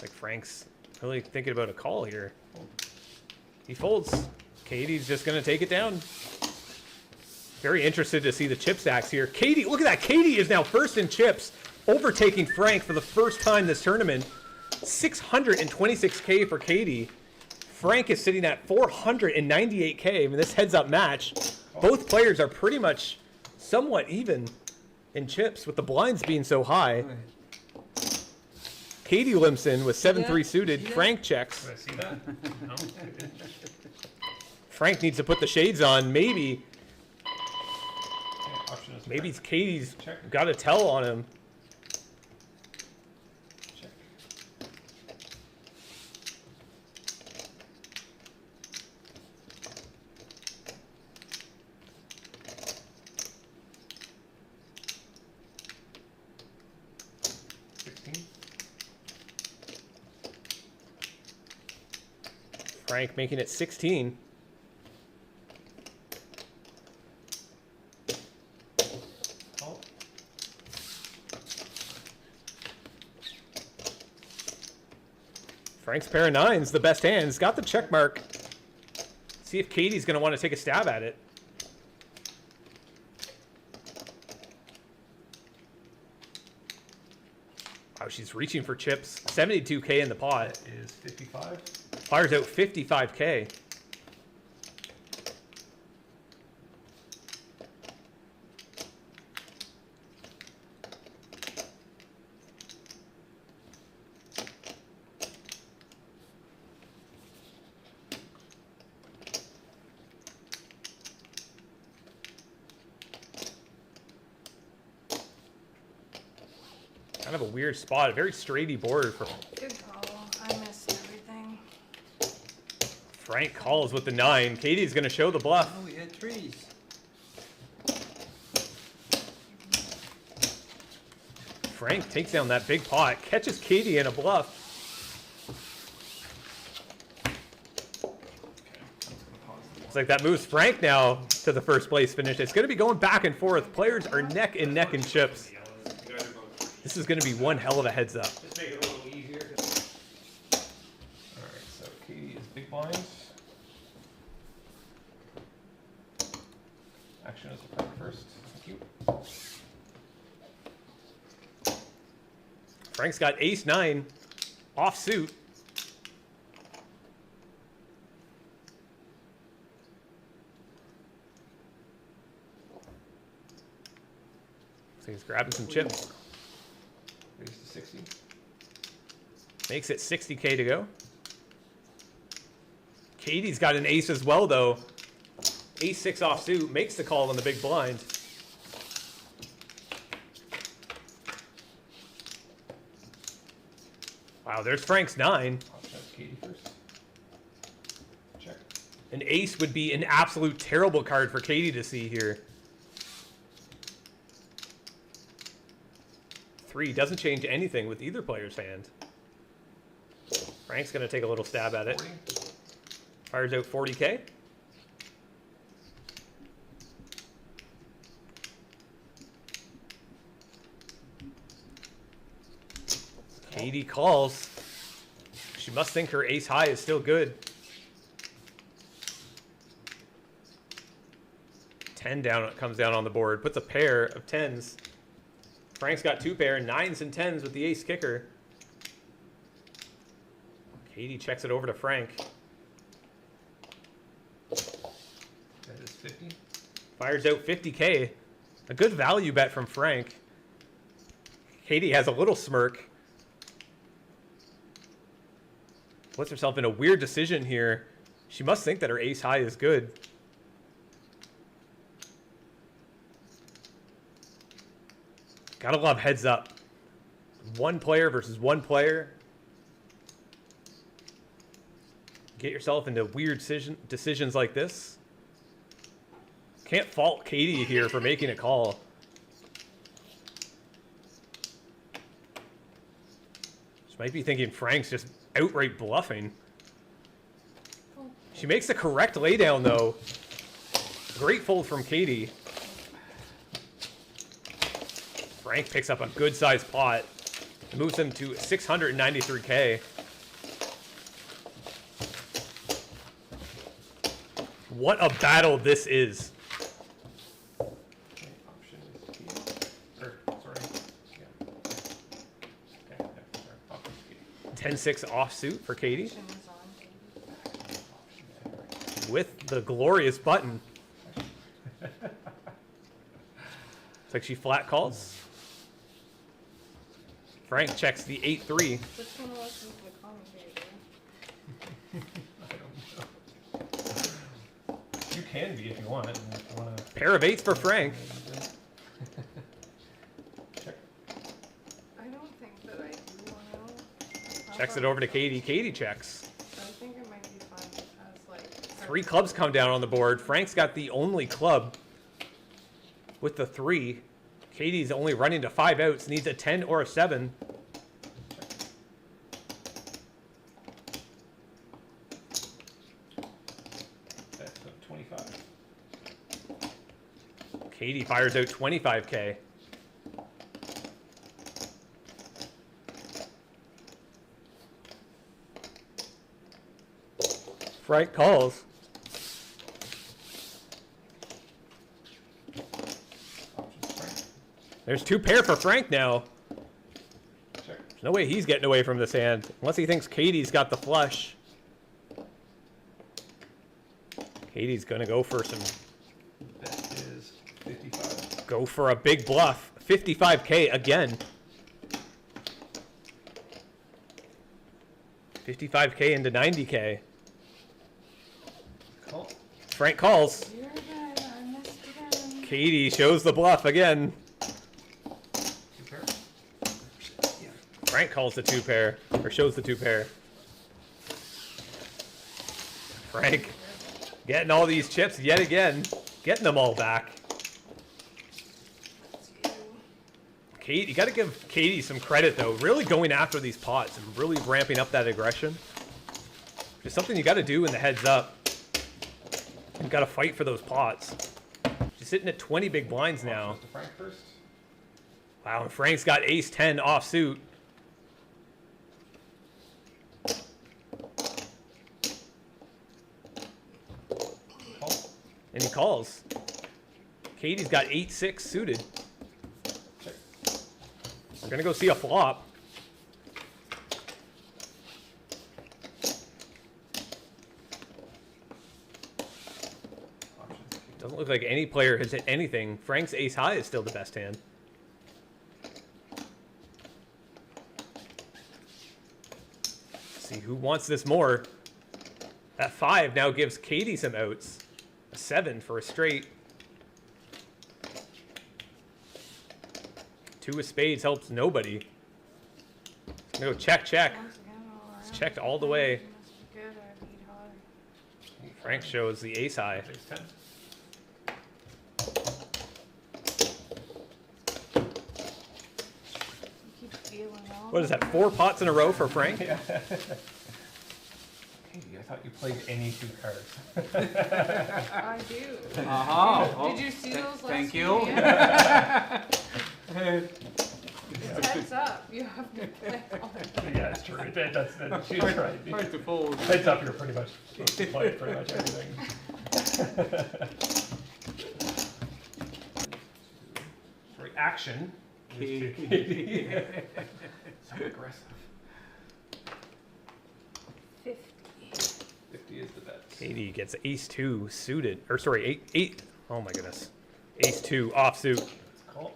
Like Frank's really thinking about a call here. He folds. Katie's just going to take it down. Very interested to see the chip stacks here. Katie, look at that. Katie is now first in chips, overtaking Frank for the first time this tournament. 626K for Katie. Frank is sitting at 498K. I mean, this heads-up match. Both players are pretty much somewhat even in chips with the blinds being so high. Katie limps in with 7-3 suited. Frank checks. Did I see that? No. Frank needs to put the shades on. Maybe Option is to Maybe Frank. Katie's Check. got a tell on him. Check. Frank making it 16. Oh, Frank's pair of nines, the best hands. Got the check mark. See if Katie's going to want to take a stab at it. Oh, she's reaching for chips. 72K in the pot. that is 55. Fires out 55K. Kind of a weird spot, a very straighty board for Good call. I missed everything. Frank calls with the 9. Katie's going to show the bluff. Oh, we hit threes. Frank takes down that big pot, catches Katie in a bluff. It's like that moves Frank now to the first place finish. It's going to be going back and forth. Players are neck and neck in chips. This is going to be one hell of a heads up. Just make it a little easier. Alright, so Katie is big blind. Action is the first. Thank you. Frank's got ace-9 offsuit. So he's grabbing some chips. Raise to 60. Makes it 60K to go. Katie's got an ace as well, though. Ace-6 offsuit makes the call on the big blind. Wow, there's Frank's 9. I'll check Katie first. Check. An ace would be an absolute terrible card for Katie to see here. 3 doesn't change anything with either player's hand. Frank's going to take a little stab at it. 40. Fires out 40K. Katie calls. She must think her ace high is still good. 10 down comes down on the board. Puts a pair of 10s. Frank's got 2 pair, 9s and 10s with the ace kicker. Katie checks it over to Frank. That is 50. Fires out 50K. A good value bet from Frank. Katie has a little smirk. Puts herself in a weird decision here. She must think that her ace high is good. Gotta love heads up. One player versus one player. Get yourself into weird decisions like this. Can't fault Katie here for making a call. She might be thinking Frank's just outright bluffing. She makes the correct laydown though. Great fold from Katie. Frank picks up a good sized pot. It moves him to 693K. What a battle this is. Okay, option is Katie. Or, sorry. Yeah. Okay, yeah, sorry. Option is Katie. 10-6 offsuit for Katie. Action is on, Katie. Option is With the glorious button. It's like she flat calls. Frank checks the 8-3. Which one was the commentator? I don't know. You can be if you want. If you want to. Pair of 8s for Frank. Check. I don't think that I do want to. Checks it over to Katie. Katie checks. I think it might be fun as like 3 clubs come down on the board. Frank's got the only club with the 3. Katie's only running to 5 outs. Needs a 10 or a 7. That's 25. Katie fires out 25K. Frank calls. Options Frank. There's 2 pair for Frank now. Check. There's no way he's getting away from this hand. Unless he thinks Katie's got the flush. Katie's gonna go for some... That is 55. Go for a big bluff. 55K again. 55K into 90K. Call. Frank calls. you're good. I missed again. Katie shows the bluff again. 2 pair. Frank calls the 2 pair. Or shows the 2 pair. Frank getting all these chips yet again. Getting them all back. That's you. Kate, you got to give Katie some credit though. Really going after these pots and really ramping up that aggression. There's something you got to do in the heads up. You got to fight for those pots. She's sitting at 20 big blinds now. Options to Frank first. Wow, and Frank's got ace 10 offsuit. Call. And he calls. Katie's got 8-6 suited. Check. We're gonna go see a flop. Options. Doesn't look like any player has hit anything. Frank's ace high is still the best hand. See who wants this more. That 5 now gives Katie some outs. A 7 for a straight. 2 of spades helps nobody. Gonna go check, check. Once again, all It's around. checked all the way. Must be good, I beat hard. Frank shows the ace high. Ace 10. You keep feeling all What is that, over. 4 pots in a row for Frank? Katie, I thought you played any 2 cards. I do. Aha. Did you see those last Thank few you. hands? It's heads up. You have to play all the Yeah, it's true. That's she's right. Hard to fold. Heads up, you're pretty much supposed to play pretty much everything. Reaction. is to Katie. So aggressive. 50. 50 is the bet. Katie gets ace 2 suited, or sorry, 8. Oh my goodness. Ace 2 offsuit. Let's call.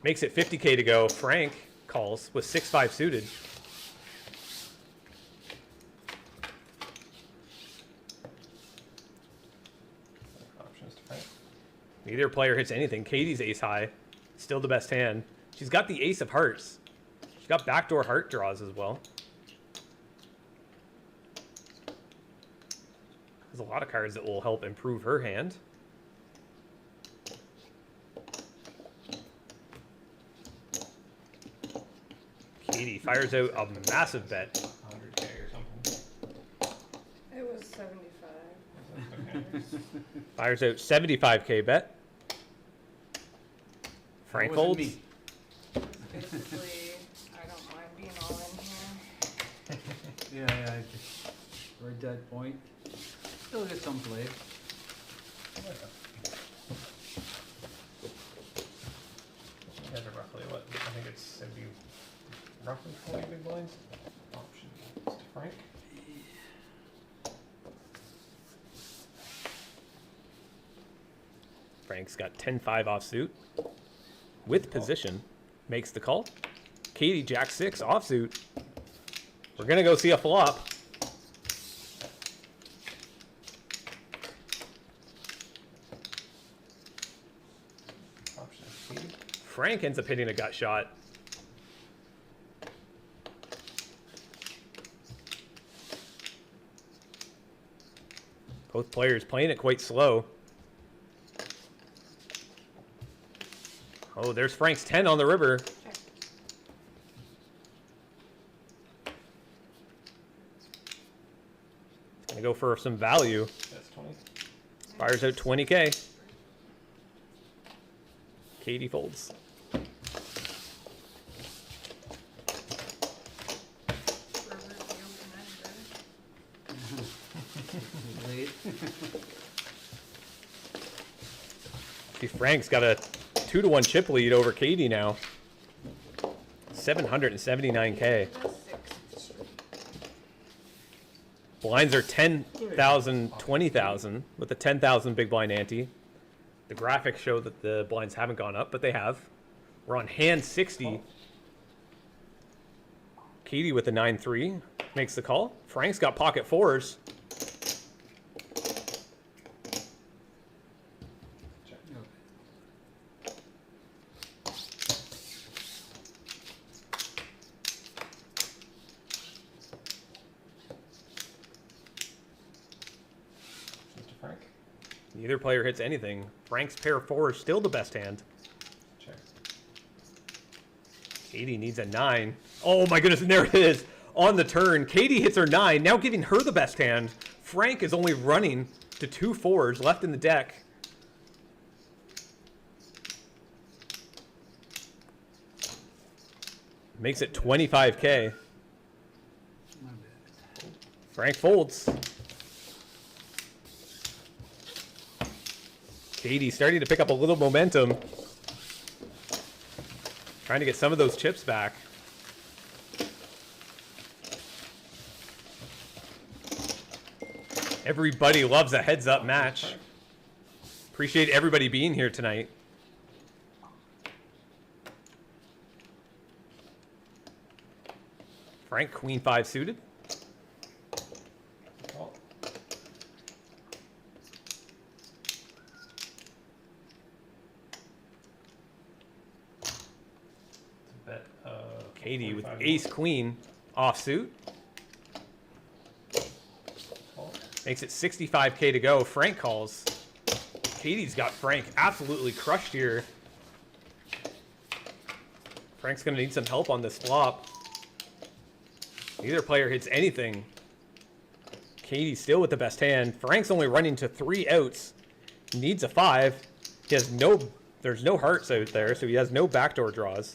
Makes it 50K to go. Frank calls with 6-5 suited. Options to Frank. Neither player hits anything. Katie's ace high. Still the best hand. She's got the ace of hearts. She's got backdoor heart draws as well. There's a lot of cards that will help improve her hand. Katie fires out a massive bet. 100K or something. It was 75. Okay. Fires out 75K bet. Frank That wasn't folds. me. Basically, I don't mind being all in here. Yeah, I just read that point. Still get some play. You guys are roughly what? I think it'd be roughly 40 big blinds. Options to Frank. Frank's got 10-5 offsuit. With position. Makes the call. Katie, jack 6 offsuit. We're going to go see a flop. Options to Katie. Frank ends up hitting a gut shot. Both players playing it quite slow. Oh, there's Frank's 10 on the river. Check. Gonna go for some value. That's 20. Fires out 20K. Katie folds. River's the open-ended. Late. See, Frank's got a 2-1 chip lead over Katie now. 779K. That's 6. Blinds are 10,000, 20,000 with a 10,000 big blind ante. The graphics show that the blinds haven't gone up, but they have. We're on hand 60. Katie with a 9-3 makes the call. Frank's got pocket 4s. Options to Frank. Neither player hits anything. Frank's pair 4 is still the best hand. Check. Katie needs a 9. Oh my goodness, and there it is. On the turn, Katie hits her 9, now giving her the best hand. Frank is only running to 2 4s left in the deck. Makes it 25K. Frank folds. Katie starting to pick up a little momentum. Trying to get some of those chips back. Everybody loves a heads-up match. Appreciate everybody being here tonight. Frank, queen 5 suited. Call. Bet, Katie with 45. ace queen offsuit. Call. Makes it 65K to go. Frank calls. Katie's got Frank absolutely crushed here. Frank's going to need some help on this flop. Neither player hits anything. Katie still with the best hand. Frank's only running to 3 outs. Needs a 5. He has no, there's no hearts out there, so he has no backdoor draws.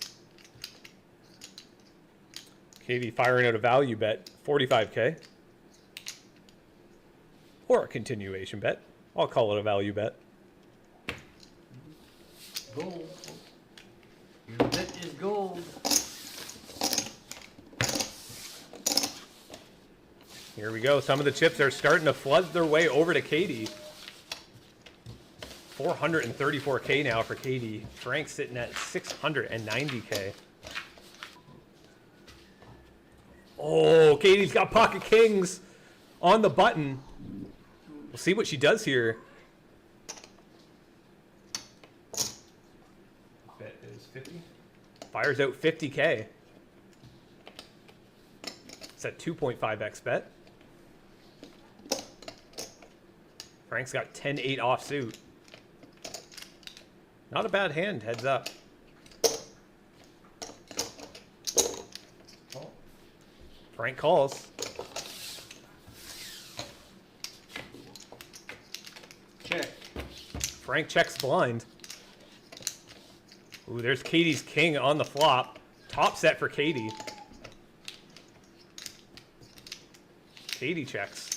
Katie firing out a value bet, 45K. Or a continuation bet. I'll call it a value bet. Gold. Your bet is gold. Here we go. Some of the chips are starting to flood their way over to Katie. 434K now for Katie. Frank's sitting at 690K. Oh, Katie's got pocket kings on the button. We'll see what she does here. Bet is 50. Fires out 50K. It's at 2.5x bet. Frank's got 10-8 offsuit. Not a bad hand, heads up. Call. Frank calls. Check. Frank checks blind. Ooh, there's Katie's king on the flop. Top set for Katie. Katie checks.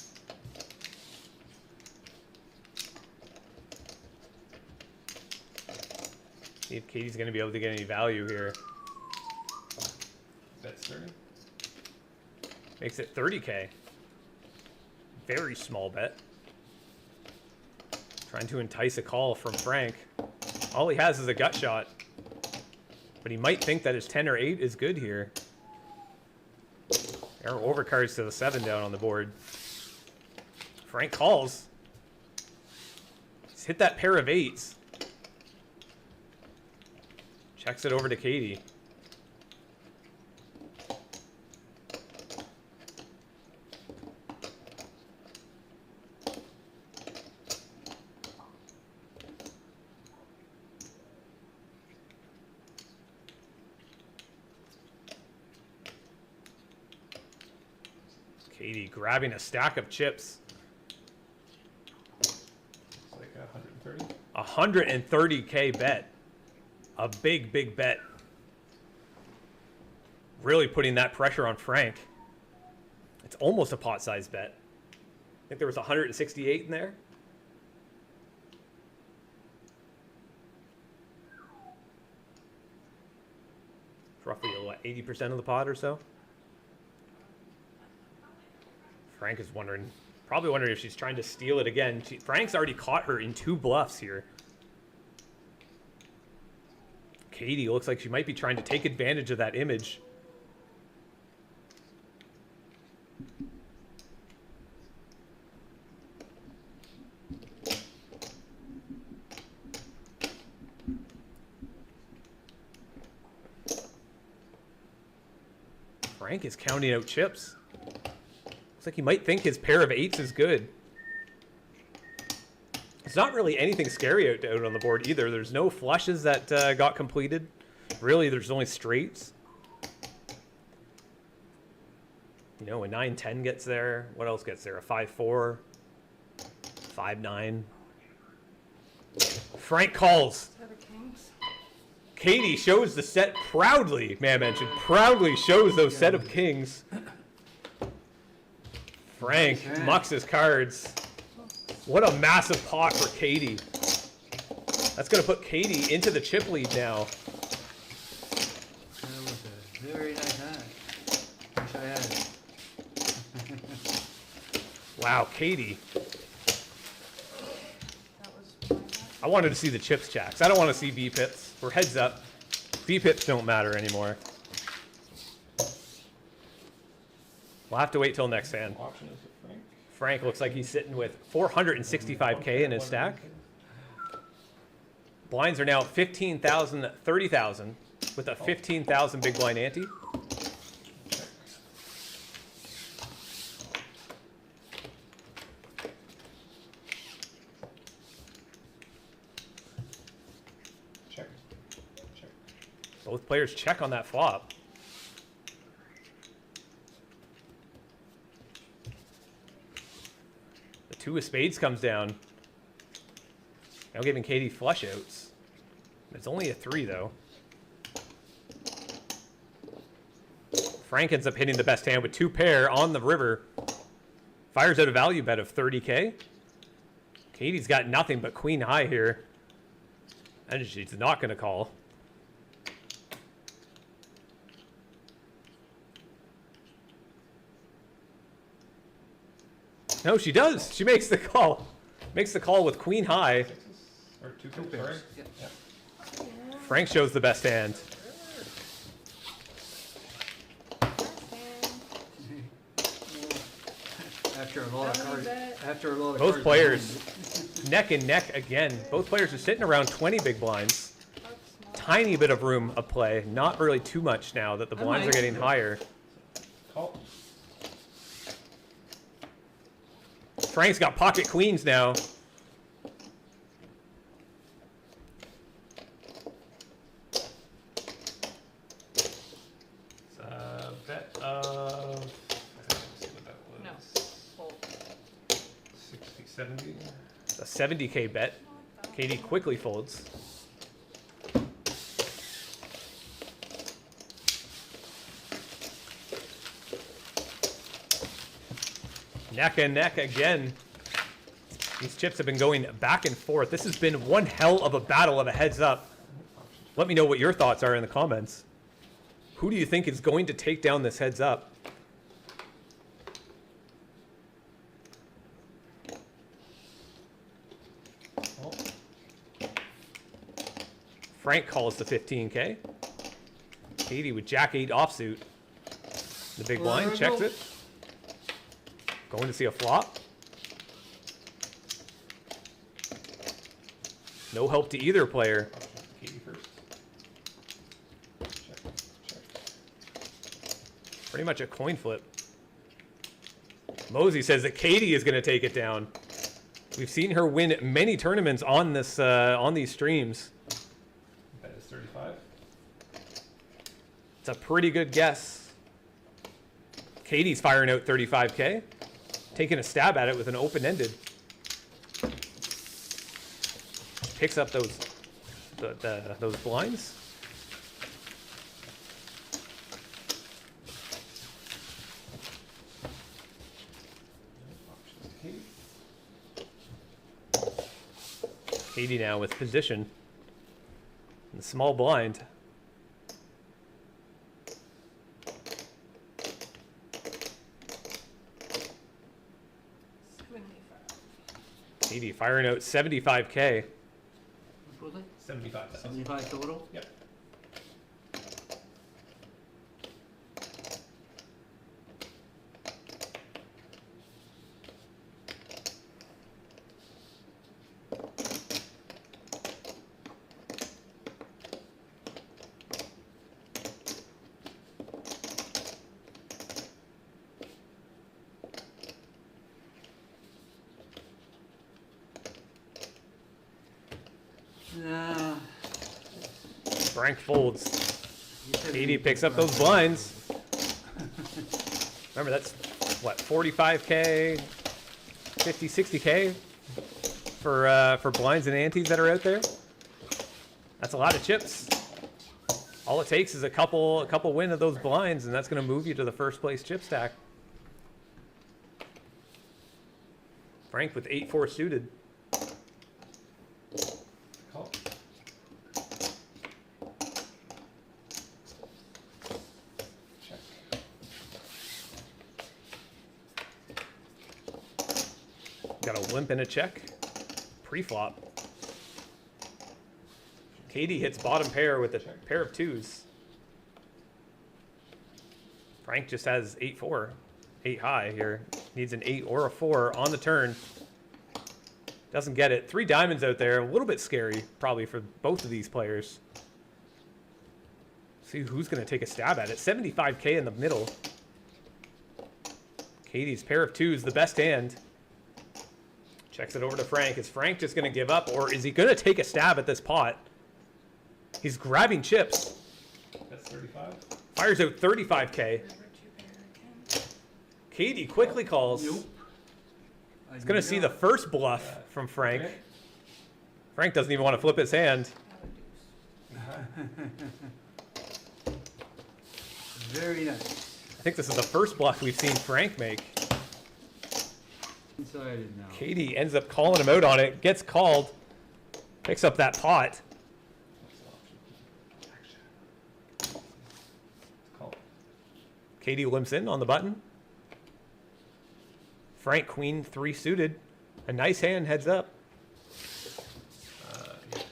See if Katie's going to be able to get any value here. Bet's 30. Makes it 30K. Very small bet. Trying to entice a call from Frank. All he has is a gut shot. But he might think that his 10 or 8 is good here. There are overcards to the 7 down on the board. Frank calls. He's hit that pair of 8s. Checks it over to Katie. Katie grabbing a stack of chips. It's like 130. 130K bet. A big, big bet. Really putting that pressure on Frank. It's almost a pot-sized bet. I think there was 168 in there. It's roughly, what, 80% of the pot or so? Frank is wondering, probably wondering if she's trying to steal it again. Frank's already caught her in 2 bluffs here. Katie looks like she might be trying to take advantage of that image. Frank is counting out chips. Looks like he might think his pair of 8s is good. It's not really anything scary out on the board either. There's no flushes that got completed. Really, there's only straights. You know, a 9-10 gets there. What else gets there? A 5-4, 5-9. Frank calls. Set of kings. Katie shows the set proudly. Man mentioned proudly shows those set of kings. Frank mucks his cards. What a massive pot for Katie. That's gonna put Katie into the chip lead now. That was a very nice hand. Wish I had it. Wow, Katie. That was my bet. I wanted to see the chips checks. I don't want to see V pips. We're heads up. V pips don't matter anymore. We'll have to wait till next hand. Option is Frank. Frank looks like he's sitting with 465K in his stack. Blinds are now 15,000, 30,000 with a 15,000 big blind ante. Check. Check. Both players check on that flop. The 2 of spades comes down. Now giving Katie flush outs. It's only a 3 though. Frank ends up hitting the best hand with 2 pair on the river. Fires out a value bet of 30K. Katie's got nothing but queen high here. And she's not going to call. No, she does. She makes the call. Makes the call with queen high. Sixes? Or two pairs, sorry. Yep. Yeah. Frank shows the best hand. After a lot of That cards. was it. After a lot of Both cards players neck and neck again. Both players are sitting around 20 big blinds. That's small. Tiny bit of room of play. Not really too much now that the blinds are getting higher. Call. Frank's got pocket queens now. It's a bet of. Let's see what that was. No. Fold. 60, 70. It's a 70K bet. Katie quickly folds. Neck and neck again. These chips have been going back and forth. This has been one hell of a battle of a heads up. Let me know what your thoughts are in the comments. Who do you think is going to take down this heads up? Oh, Frank calls the 15K. Katie with Jack 8 offsuit. The big blind checks it. Going to see a flop. No help to either player. Katie first. Check. Check. Pretty much a coin flip. Mosey says that Katie is going to take it down. We've seen her win many tournaments on this on these streams. Bet is 35. It's a pretty good guess. Katie's firing out 35K. Taking a stab at it with an open-ended. Picks up those those blinds. Option is Katie. Katie now with position. And the small blind. Katie firing out 75K. What was it? 75,000. 75 total? Yep. Nah. Frank folds. You said Katie we- picks up those blinds. Remember, that's what, 45K, 50, 60K for blinds and antes that are out there. That's a lot of chips. All it takes is a couple win of those blinds, and that's going to move you to the first place chip stack. Frank with 8-4 suited. Call. Check. Got a limp and a check. Pre-flop. Katie hits bottom pair with a pair of twos. Frank just has 8-4. 8 high here. Needs an 8 or a 4 on the turn. Doesn't get it. 3 diamonds out there. A little bit scary, probably, for both of these players. See who's going to take a stab at it. 75K in the middle. Katie's pair of twos, the best hand. Checks it over to Frank. Is Frank just going to give up, or is he going to take a stab at this pot? He's grabbing chips. That's 35. Fires out 35K. Number 2 pair again. Katie quickly calls. Nope. He's going to see the first bluff from Frank. Okay. Frank doesn't even want to flip his hand. Very nice. I think this is the first bluff we've seen Frank make. Inside it now. Katie ends up calling him out on it, gets called, picks up that pot. Call. Katie limps in on the button. Frank, queen 3 suited. A nice hand, heads up. Yeah. Okay.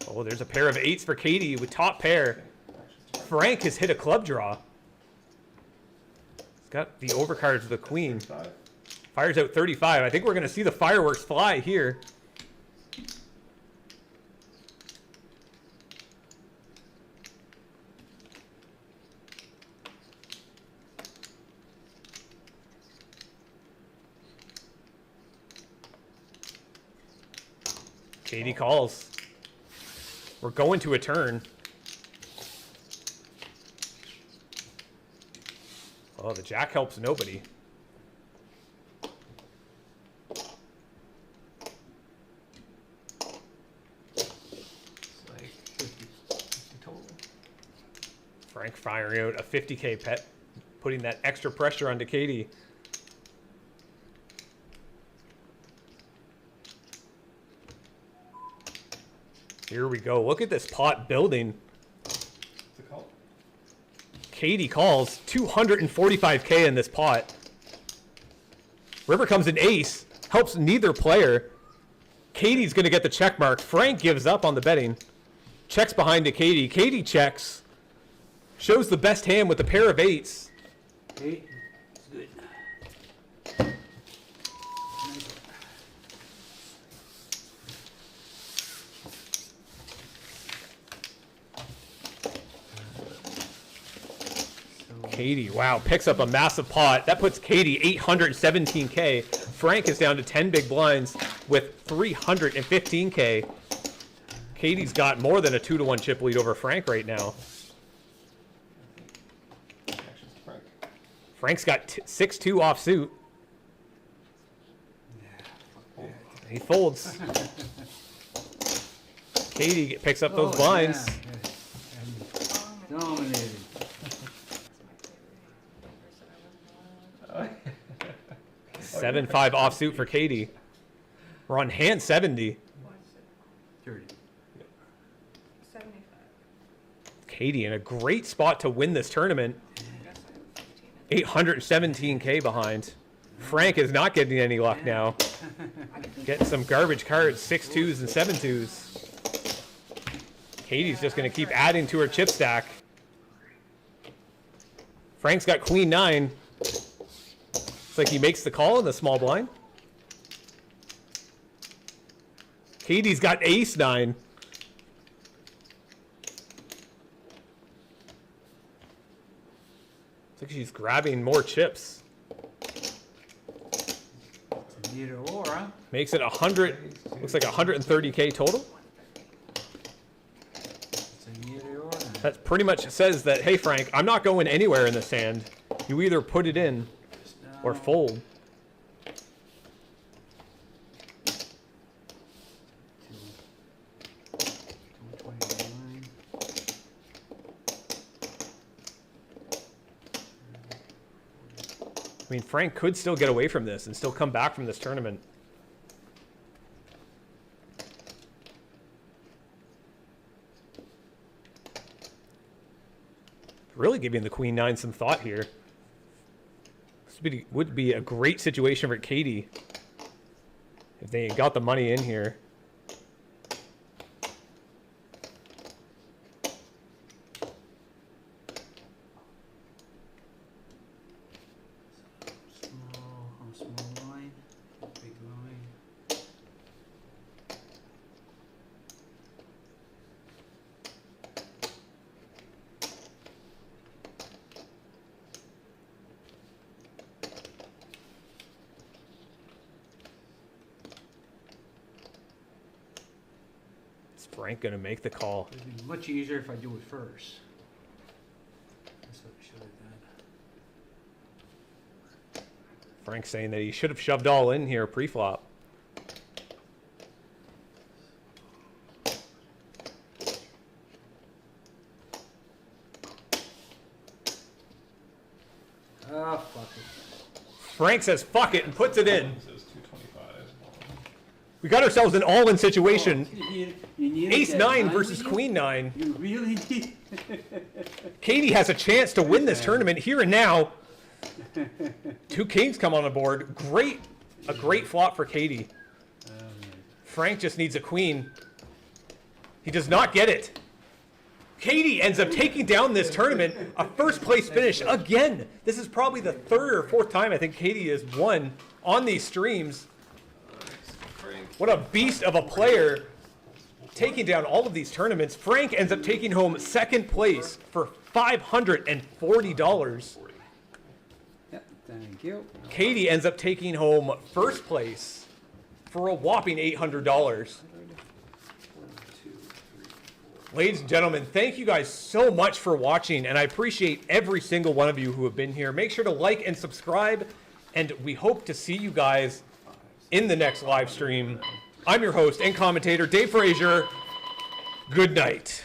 Oh, there's a pair of 8s for Katie with top pair. Frank has hit a club draw. He's got the overcards of the queen. 35. Fires out 35. I think we're going to see the fireworks fly here. Katie calls. We're going to a turn. Oh, the jack helps nobody. It's like 50 total. Frank firing out a 50K pet, putting that extra pressure onto Katie. Here we go. Look at this pot building. It's a call. Katie calls 245K in this pot. River comes an ace, helps neither player. Katie's going to get the check mark. Frank gives up on the betting. Checks behind to Katie. Katie checks. Shows the best hand with a pair of 8s. Okay, it's good. Katie, wow, picks up a massive pot. That puts Katie 817K. Frank is down to 10 big blinds with 315K. Katie's got more than a 2-to-1 chip lead over Frank right now. Actions to Frank. Frank's got 6-2 offsuit. He folds. Katie picks up those blinds. Yeah. Dominated. 7-5 offsuit for Katie. We're on hand 70. 30. 75. Katie in a great spot to win this tournament. I guess I have 15. 817K behind. Frank is not getting any luck now. Getting some garbage cards, 6-2s and 7-2s. Katie's just going to keep adding to her chip stack. Frank's got queen 9. It's like he makes the call in the small blind. Katie's got ace 9. It's like she's grabbing more chips. Either or, huh? Makes it 100, looks like 130K total. That pretty much says that, hey, Frank, I'm not going anywhere in this hand. You either put it in or fold. I mean, Frank could still get away from this and still come back from this tournament. Really giving the Queen 9 some thought here. This would be a great situation for Katie if they got the money in here. Small line, big line. Is Frank gonna make the call? It'd be much easier if I do it first. That's what I should have done. Frank's saying that he should have shoved all in here pre-flop. Ah, fuck it. Frank says fuck it and puts it in. Says 225. We got ourselves an all-in situation. You need Ace that 9 line versus with you? Queen 9. You really need. Katie has a chance to win this tournament here and now. Two kings come on the board. A great flop for Katie. Frank just needs a queen. He does not get it. Katie ends up taking down this tournament. A first place finish again. This is probably the third or fourth time I think Katie has won on these streams. What a beast of a player, taking down all of these tournaments. Frank ends up taking home second place for $540. Yep, thank you. Katie ends up taking home first place for a whopping $800. Ladies and gentlemen, thank you guys so much for watching, and I appreciate every single one of you who have been here. Make sure to like and subscribe, and we hope to see you guys in the next live stream. I'm your host and commentator, Dave Frazier. Good night.